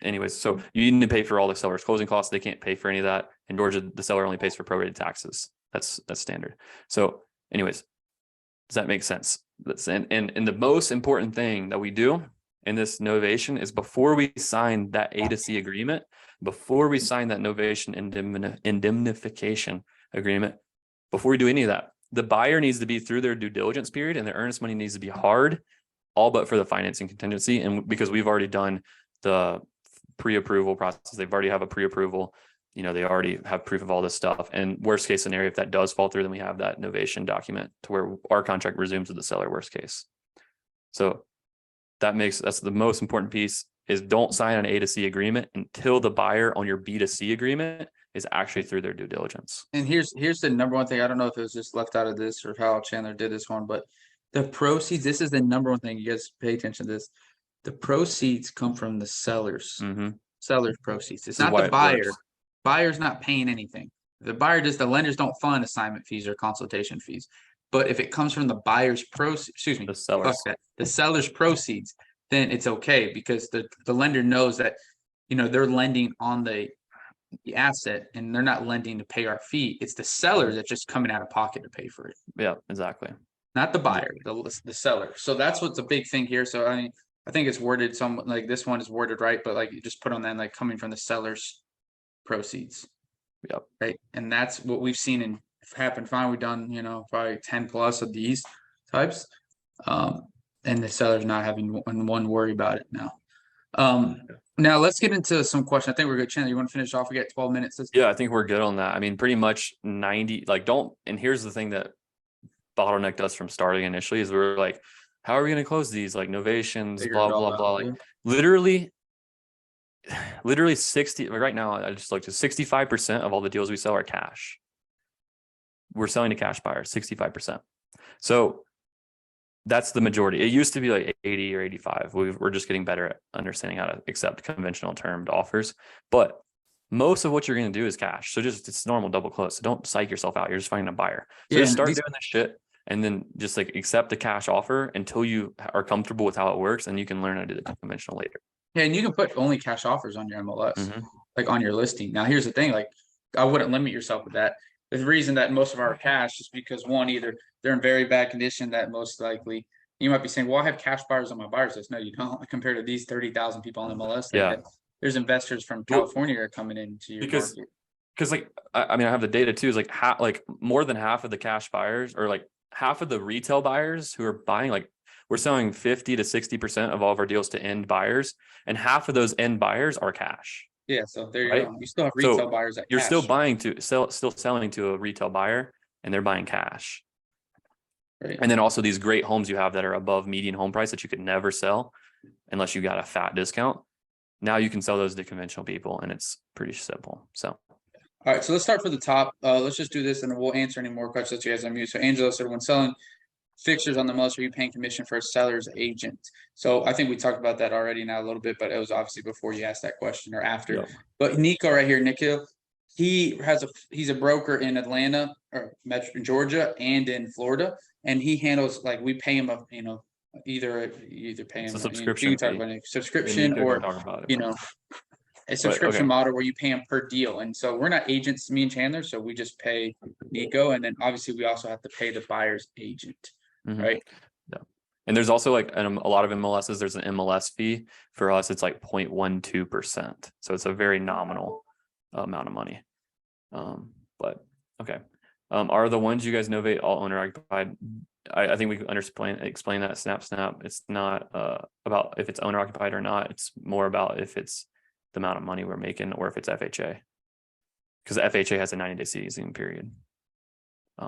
A: Anyways, so you need to pay for all the seller's closing costs. They can't pay for any of that. In Georgia, the seller only pays for prorated taxes. That's standard. So anyways, does that make sense? And the most important thing that we do in this novation is before we sign that A to C agreement, before we sign that novation indemnification agreement, before we do any of that, the buyer needs to be through their due diligence period, and their earnest money needs to be hard, all but for the financing contingency. And because we've already done the pre-approval process, they've already have a pre-approval, they already have proof of all this stuff. And worst case scenario, if that does fall through, then we have that novation document to where our contract resumes with the seller, worst case. So that's the most important piece, is don't sign an A to C agreement until the buyer on your B to C agreement is actually through their due diligence.
B: And here's the number one thing. I don't know if it was just left out of this or how Chandler did this one, but the proceeds, this is the number one thing. You guys pay attention to this. The proceeds come from the sellers. Seller's proceeds. It's not the buyer. Buyer's not paying anything. The lenders don't fund assignment fees or consultation fees. But if it comes from the buyer's proceeds, the seller's proceeds, then it's okay, because the lender knows that, they're lending on the asset, and they're not lending to pay our fee. It's the seller that's just coming out of pocket to pay for it.
A: Yeah, exactly.
B: Not the buyer, the seller. So that's what's a big thing here. So I think it's worded like this one is worded right, but like you just put on that, like coming from the seller's proceeds.
A: Yep.
B: Right. And that's what we've seen and happened. Fine. We've done, probably 10 plus of these types. And the seller's not having one worry about it now. Now let's get into some questions. I think we're good. Chandler, you want to finish off? We got 12 minutes.
A: Yeah, I think we're good on that. I mean, pretty much 90, and here's the thing that bottlenecked us from starting initially is we were like, how are we going to close these, like novations, blah, blah, blah. Like literally 60 right now. I just looked at 65% of all the deals we sell are cash. We're selling to cash buyers, 65%. So that's the majority. It used to be like 80 or 85. We're just getting better at understanding how to accept conventional termed offers. But most of what you're going to do is cash. So it's normal double close. So don't psych yourself out. You're just finding a buyer. So just start doing this shit, and then just like accept the cash offer until you are comfortable with how it works, and you can learn how to do the conventional later.
B: Yeah, and you can put only cash offers on your MLS, like on your listing. Now, here's the thing, like I wouldn't limit yourself with that. The reason that most of our cash is because one, either they're in very bad condition, that most likely you might be saying, well, I have cash buyers on my buyers list. No, you don't, compared to these 30,000 people on MLS. There's investors from California are coming into your market.
A: Because like, I mean, I have the data too, is like more than half of the cash buyers, or like half of the retail buyers who are buying, like we're selling 50 to 60% of all of our deals to end buyers, and half of those end buyers are cash.
B: Yeah, so there you go. You still have retail buyers that
A: you're still still selling to a retail buyer, and they're buying cash. Right. And then also these great homes you have that are above median home price that you could never sell unless you got a fat discount. Now you can sell those to conventional people, and it's pretty simple. So,
B: all right, so let's start from the top. Let's just do this, and we'll answer any more questions that you guys unmute. So Angela said, when selling fixtures on the MLS, are you paying commission for a seller's agent? So I think we talked about that already now a little bit, but it was obviously before you asked that question or after. Yep. But Nico right here, Nikhil, he's a broker in Atlanta or Metro Georgia and in Florida, and he handles, like, we pay him either pay him
A: a subscription,
B: a subscription or a subscription model where you pay him per deal. And so we're not agents, me and Chandler, so we just pay Nico, and then obviously we also have to pay the buyer's agent. Right.
A: Yeah. And there's also like a lot of MLSs, there's an MLS fee. For us, it's like 0.12%. So it's a very nominal amount of money. But okay. Are the ones you guys novate all owner occupied? I think we can explain that snap. It's not about if it's owner occupied or not. It's more about if it's the amount of money we're making or if it's FHA. Because FHA has a 90-day seasoning period.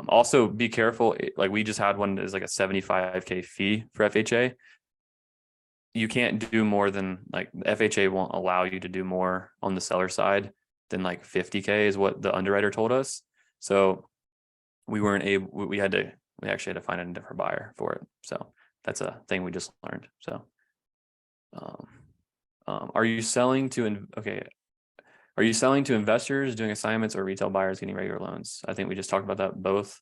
A: Also be careful. Like we just had one that is like a 75K fee for FHA. You can't do more than like the FHA won't allow you to do more on the seller side than like 50K is what the underwriter told us. So we weren't able, we actually had to find a different buyer for it. So that's a thing we just learned. So, are you selling to, are you selling to investors, doing assignments, or retail buyers getting regular loans? I think we just talked about that both.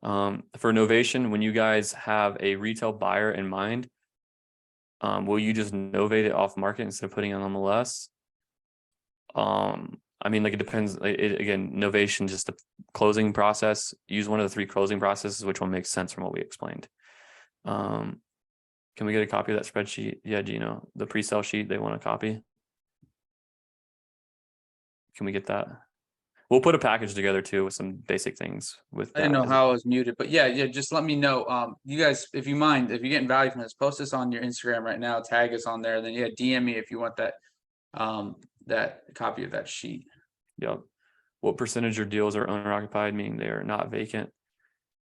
A: For novation, when you guys have a retail buyer in mind, will you just novate it off market instead of putting it on MLS? I mean, like it depends. Again, novation, just the closing process. Use one of the 3 closing processes. Which one makes sense from what we explained? Can we get a copy of that spreadsheet? Yeah, Gino, the pre-sale sheet. They want a copy. Can we get that? We'll put a package together too with some basic things. With
B: I didn't know how I was muted, but yeah, just let me know. You guys, if you mind, if you're getting value from this, post this on your Instagram right now. Tag us on there. Then yeah, DM me if you want that that copy of that sheet.
A: Yep. What percentage of deals are owner occupied, meaning they are not vacant?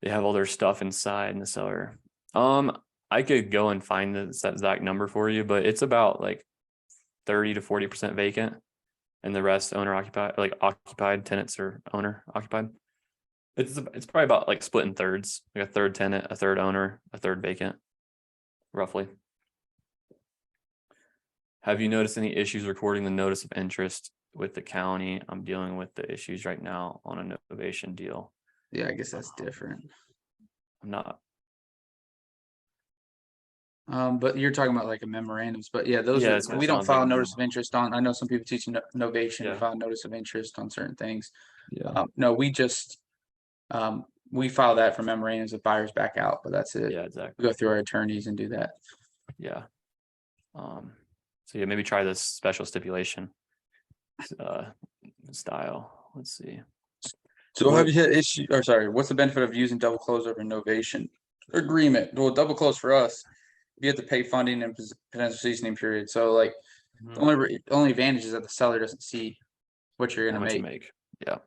A: They have all their stuff inside in the seller. I could go and find the exact number for you, but it's about like 30 to 40% vacant, and the rest owner occupied, like occupied tenants or owner occupied. It's probably about like split in thirds, like a third tenant, a third owner, a third vacant, roughly. Have you noticed any issues recording the notice of interest with the county? I'm dealing with the issues right now on a novation deal.
B: Yeah, I guess that's different.
A: I'm not.
B: But you're talking about like a memorandums, but yeah, those we don't file notice of interest on. I know some people teach novation to file notice of interest on certain things.
A: Yeah.
B: No, we just we file that for memorandums if buyers back out, but that's it.
A: Yeah, exactly.
B: We go through our attorneys and do that.
A: Yeah. So yeah, maybe try this special stipulation style. Let's see.
B: So have you had issue, or sorry, what's the benefit of using double close over novation agreement? Well, double close for us, you have to pay funding and potential seasoning period. So like the only advantage is that the seller doesn't see what you're gonna make.
A: Yeah.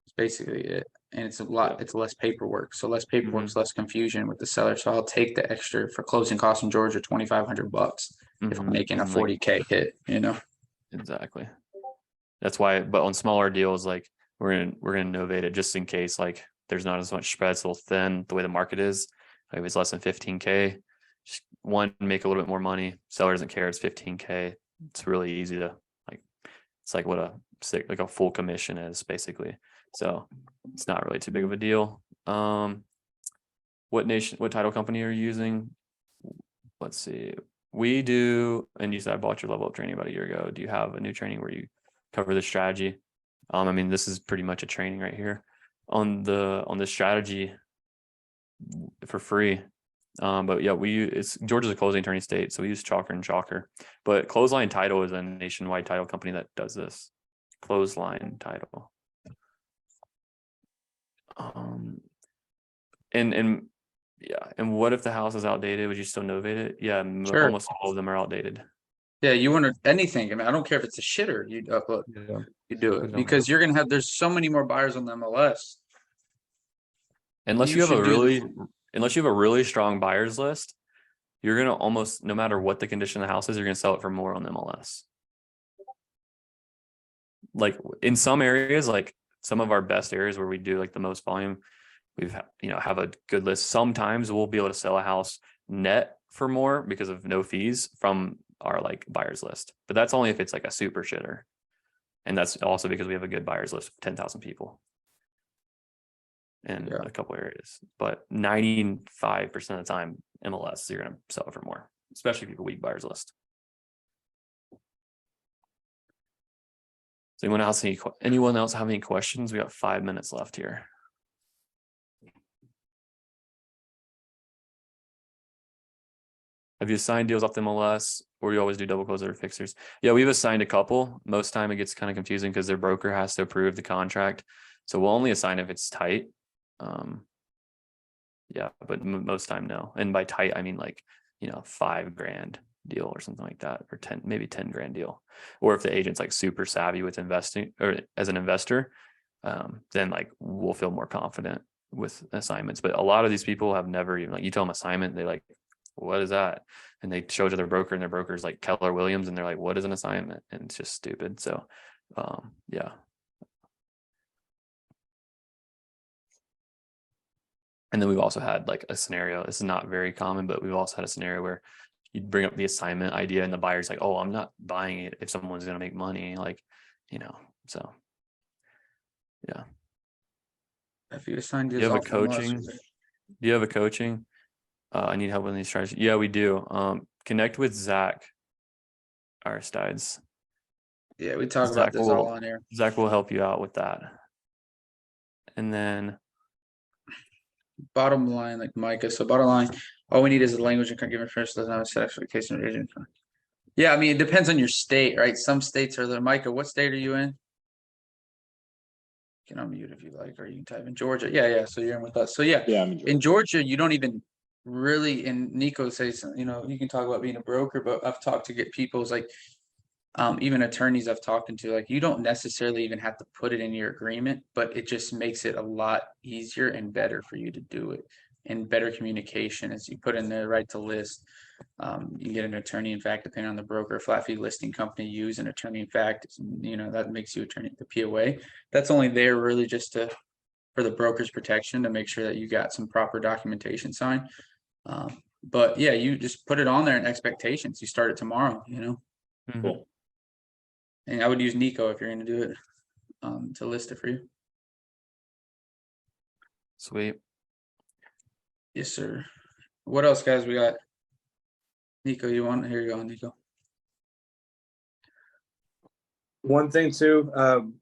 B: It's basically it. And it's it's less paperwork. So less paperwork, less confusion with the seller. So I'll take the extra for closing costs in Georgia, $2,500 if I'm making a 40K hit, you know?
A: Exactly. That's why, but on smaller deals, like we're gonna novate it just in case like there's not as much spread, it's a little thin the way the market is. Like if it's less than 15K, just make a little bit more money. Seller doesn't care, it's 15K. It's really easy to like, it's like what a full commission is basically. So it's not really too big of a deal. What title company are you using? Let's see. We do, and you said I bought your level up training about a year ago. Do you have a new training where you cover the strategy? I mean, this is pretty much a training right here on the strategy for free. But yeah, Georgia's a closing attorney state, so we use Chalker and Chalker. But Clothesline Title is a nationwide title company that does this. Clothesline Title. And what if the house is outdated? Would you still novate it? Yeah,
B: Sure.
A: Almost all of them are outdated.
B: Yeah, you want anything. I mean, I don't care if it's a shitter, you upload, you do it because you're gonna have. There's so many more buyers on the MLS.
A: Unless you have a really strong buyers list, you're gonna almost, no matter what the condition of the house is, you're gonna sell it for more on the MLS. Like in some areas, like some of our best areas where we do like the most volume, we've have a good list. Sometimes we'll be able to sell a house net for more because of no fees from our like buyers list, but that's only if it's like a super shitter, and that's also because we have a good buyers list of 10,000 people in a couple areas. But 95% of the time, MLS, you're gonna sell it for more, especially if you have a weak buyers list. So anyone else have any questions? We got 5 minutes left here. Have you assigned deals off the MLS, or you always do double close or fixtures? Yeah, we've assigned a couple. Most time it gets kind of confusing because their broker has to approve the contract. So we'll only assign if it's tight. Yeah, but most time no. And by tight, I mean like, you know, $5,000 deal or something like that, or 10, maybe 10 grand deal. Or if the agent's like super savvy with investing or as an investor, then like we'll feel more confident with assignments. But a lot of these people have never even, like, you tell them assignment, they like, what is that? And they show it to their broker, and their broker's like Keller Williams, and they're like, what is an assignment? And it's just stupid. So yeah. And then we've also had like a scenario, this is not very common, but we've also had a scenario where you bring up the assignment idea and the buyer's like, oh, I'm not buying it if someone's going to make money, like, you know, so yeah.
B: If you assign
A: Do
B: deals
A: you have a
B: off from us,
A: coaching? Do you have a coaching? I need help with these strategies. Yeah, we do. Connect with Zach Aristides.
B: yeah, we talk about this all on here.
A: Zach will help you out with that. And then
B: Bottom line, like Micah. So bottom line, all we need is a language and given first doesn't have a set expectation of agent. Yeah, I mean it depends on your state, right? Some states are there. Micah, what state are you in? You can unmute if you like, or you can type in Georgia. Yeah. So you're in with us. So yeah,
C: I'm
B: in Georgia, you don't even really. And Nico says, you know, you can talk about being a broker, but I've talked to get people's like, even attorneys I've talked to, like, you don't necessarily even have to put it in your agreement, but it just makes it a lot easier and better for you to do it, and better communication as you put in the right to list. You can get an attorney in fact, depending on the broker, flat fee listing company, use an attorney in fact, you know, that makes you attorney the POA. That's only there really just to for the broker's protection, to make sure that you got some proper documentation signed. But yeah, you just put it on there in expectations. You start it tomorrow, you know.
C: Cool.
B: And I would use Nico if you're going to do it, to list it for you.
A: sweet.
B: Yes, sir. What else, guys? We got Nico. You want? Here you go, Nico.
D: One thing too,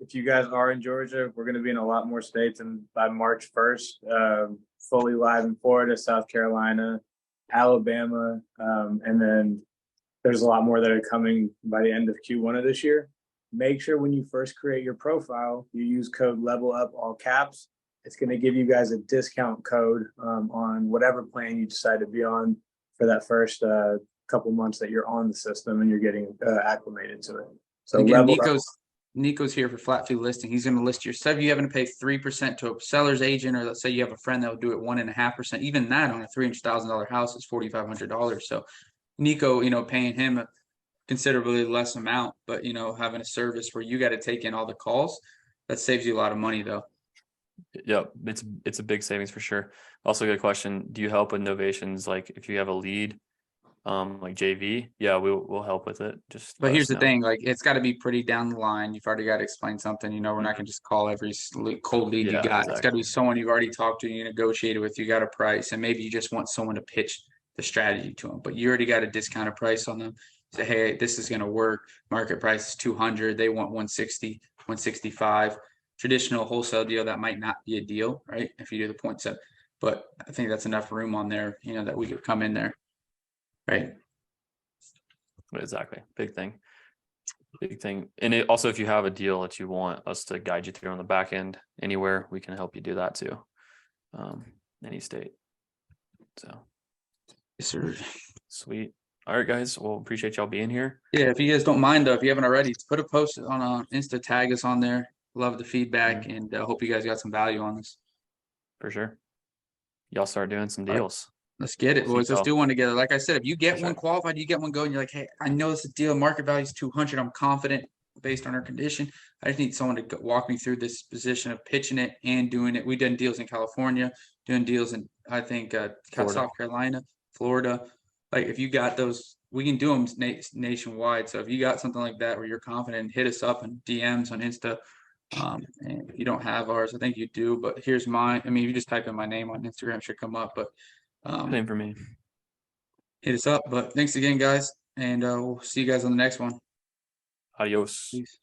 D: if you guys are in Georgia, we're going to be in a lot more states, and by March 1st, fully live in Florida, South Carolina, Alabama, and then there's a lot more that are coming by the end of Q1 of this year. Make sure when you first create your profile, you use code level up, all caps. It's going to give you guys a discount code on whatever plan you decide to be on for that first couple months that you're on the system and you're getting acclimated to it. So
B: again, Nico's here for flat fee listing. He's going to list your stuff. You having to pay 3% to a seller's agent, or let's say you have a friend that will do it 1.5%. Even that on a $300,000 house is $4,500. So Nico, you know, paying him a considerably less amount, but you know, having a service where you got to take in all the calls, that saves you a lot of money though.
A: Yep, it's a big savings for sure. Also, good question. Do you help with novations? Like if you have a lead, like JV, yeah, we'll help with it. Just
B: But here's the thing, like it's got to be pretty down the line. You've already got to explain something. You know, we're not gonna just call every cold lead you got.
A: Exactly.
B: It's got to be someone you've already talked to, you negotiated with, you got a price, and maybe you just want someone to pitch the strategy to them. But you already got a discounted price on them. Say, hey, this is gonna work. Market price is 200. They want 160, 165. Traditional wholesale deal, that might not be a deal, right? If you do the point set, but I think that's enough room on there, you know, that we could come in there, right?
A: Exactly. Big thing. And it also, if you have a deal that you want us to guide you through on the back end anywhere, we can help you do that too. Any state. So
B: Yes, sir.
A: Sweet. All right, guys. Well, appreciate y'all being here.
B: Yeah, if you guys don't mind though, if you haven't already, put a post on Insta, tag us on there. Love the feedback, and hope you guys got some value on this.
A: For sure. Y'all start doing some deals.
B: Let's get it, boys. Let's do one together. Like I said, if you get one qualified, you get one going. You're like, hey, I know this is a deal. Market value is 200. I'm confident based on our condition. I just need someone to walk me through this position of pitching it and doing it. We've done deals in California, doing deals in, I think, South Carolina, Florida. Like if you got those, we can do them nationwide. So if you got something like that where you're confident, hit us up in DMs on Insta. And if you don't have ours, I think you do, but here's mine. I mean, if you just type in my name on Instagram, it should come up, but
A: same for me.
B: Hit us up. But thanks again, guys, and we'll see you guys on the next one.
A: Adios.
B: Peace.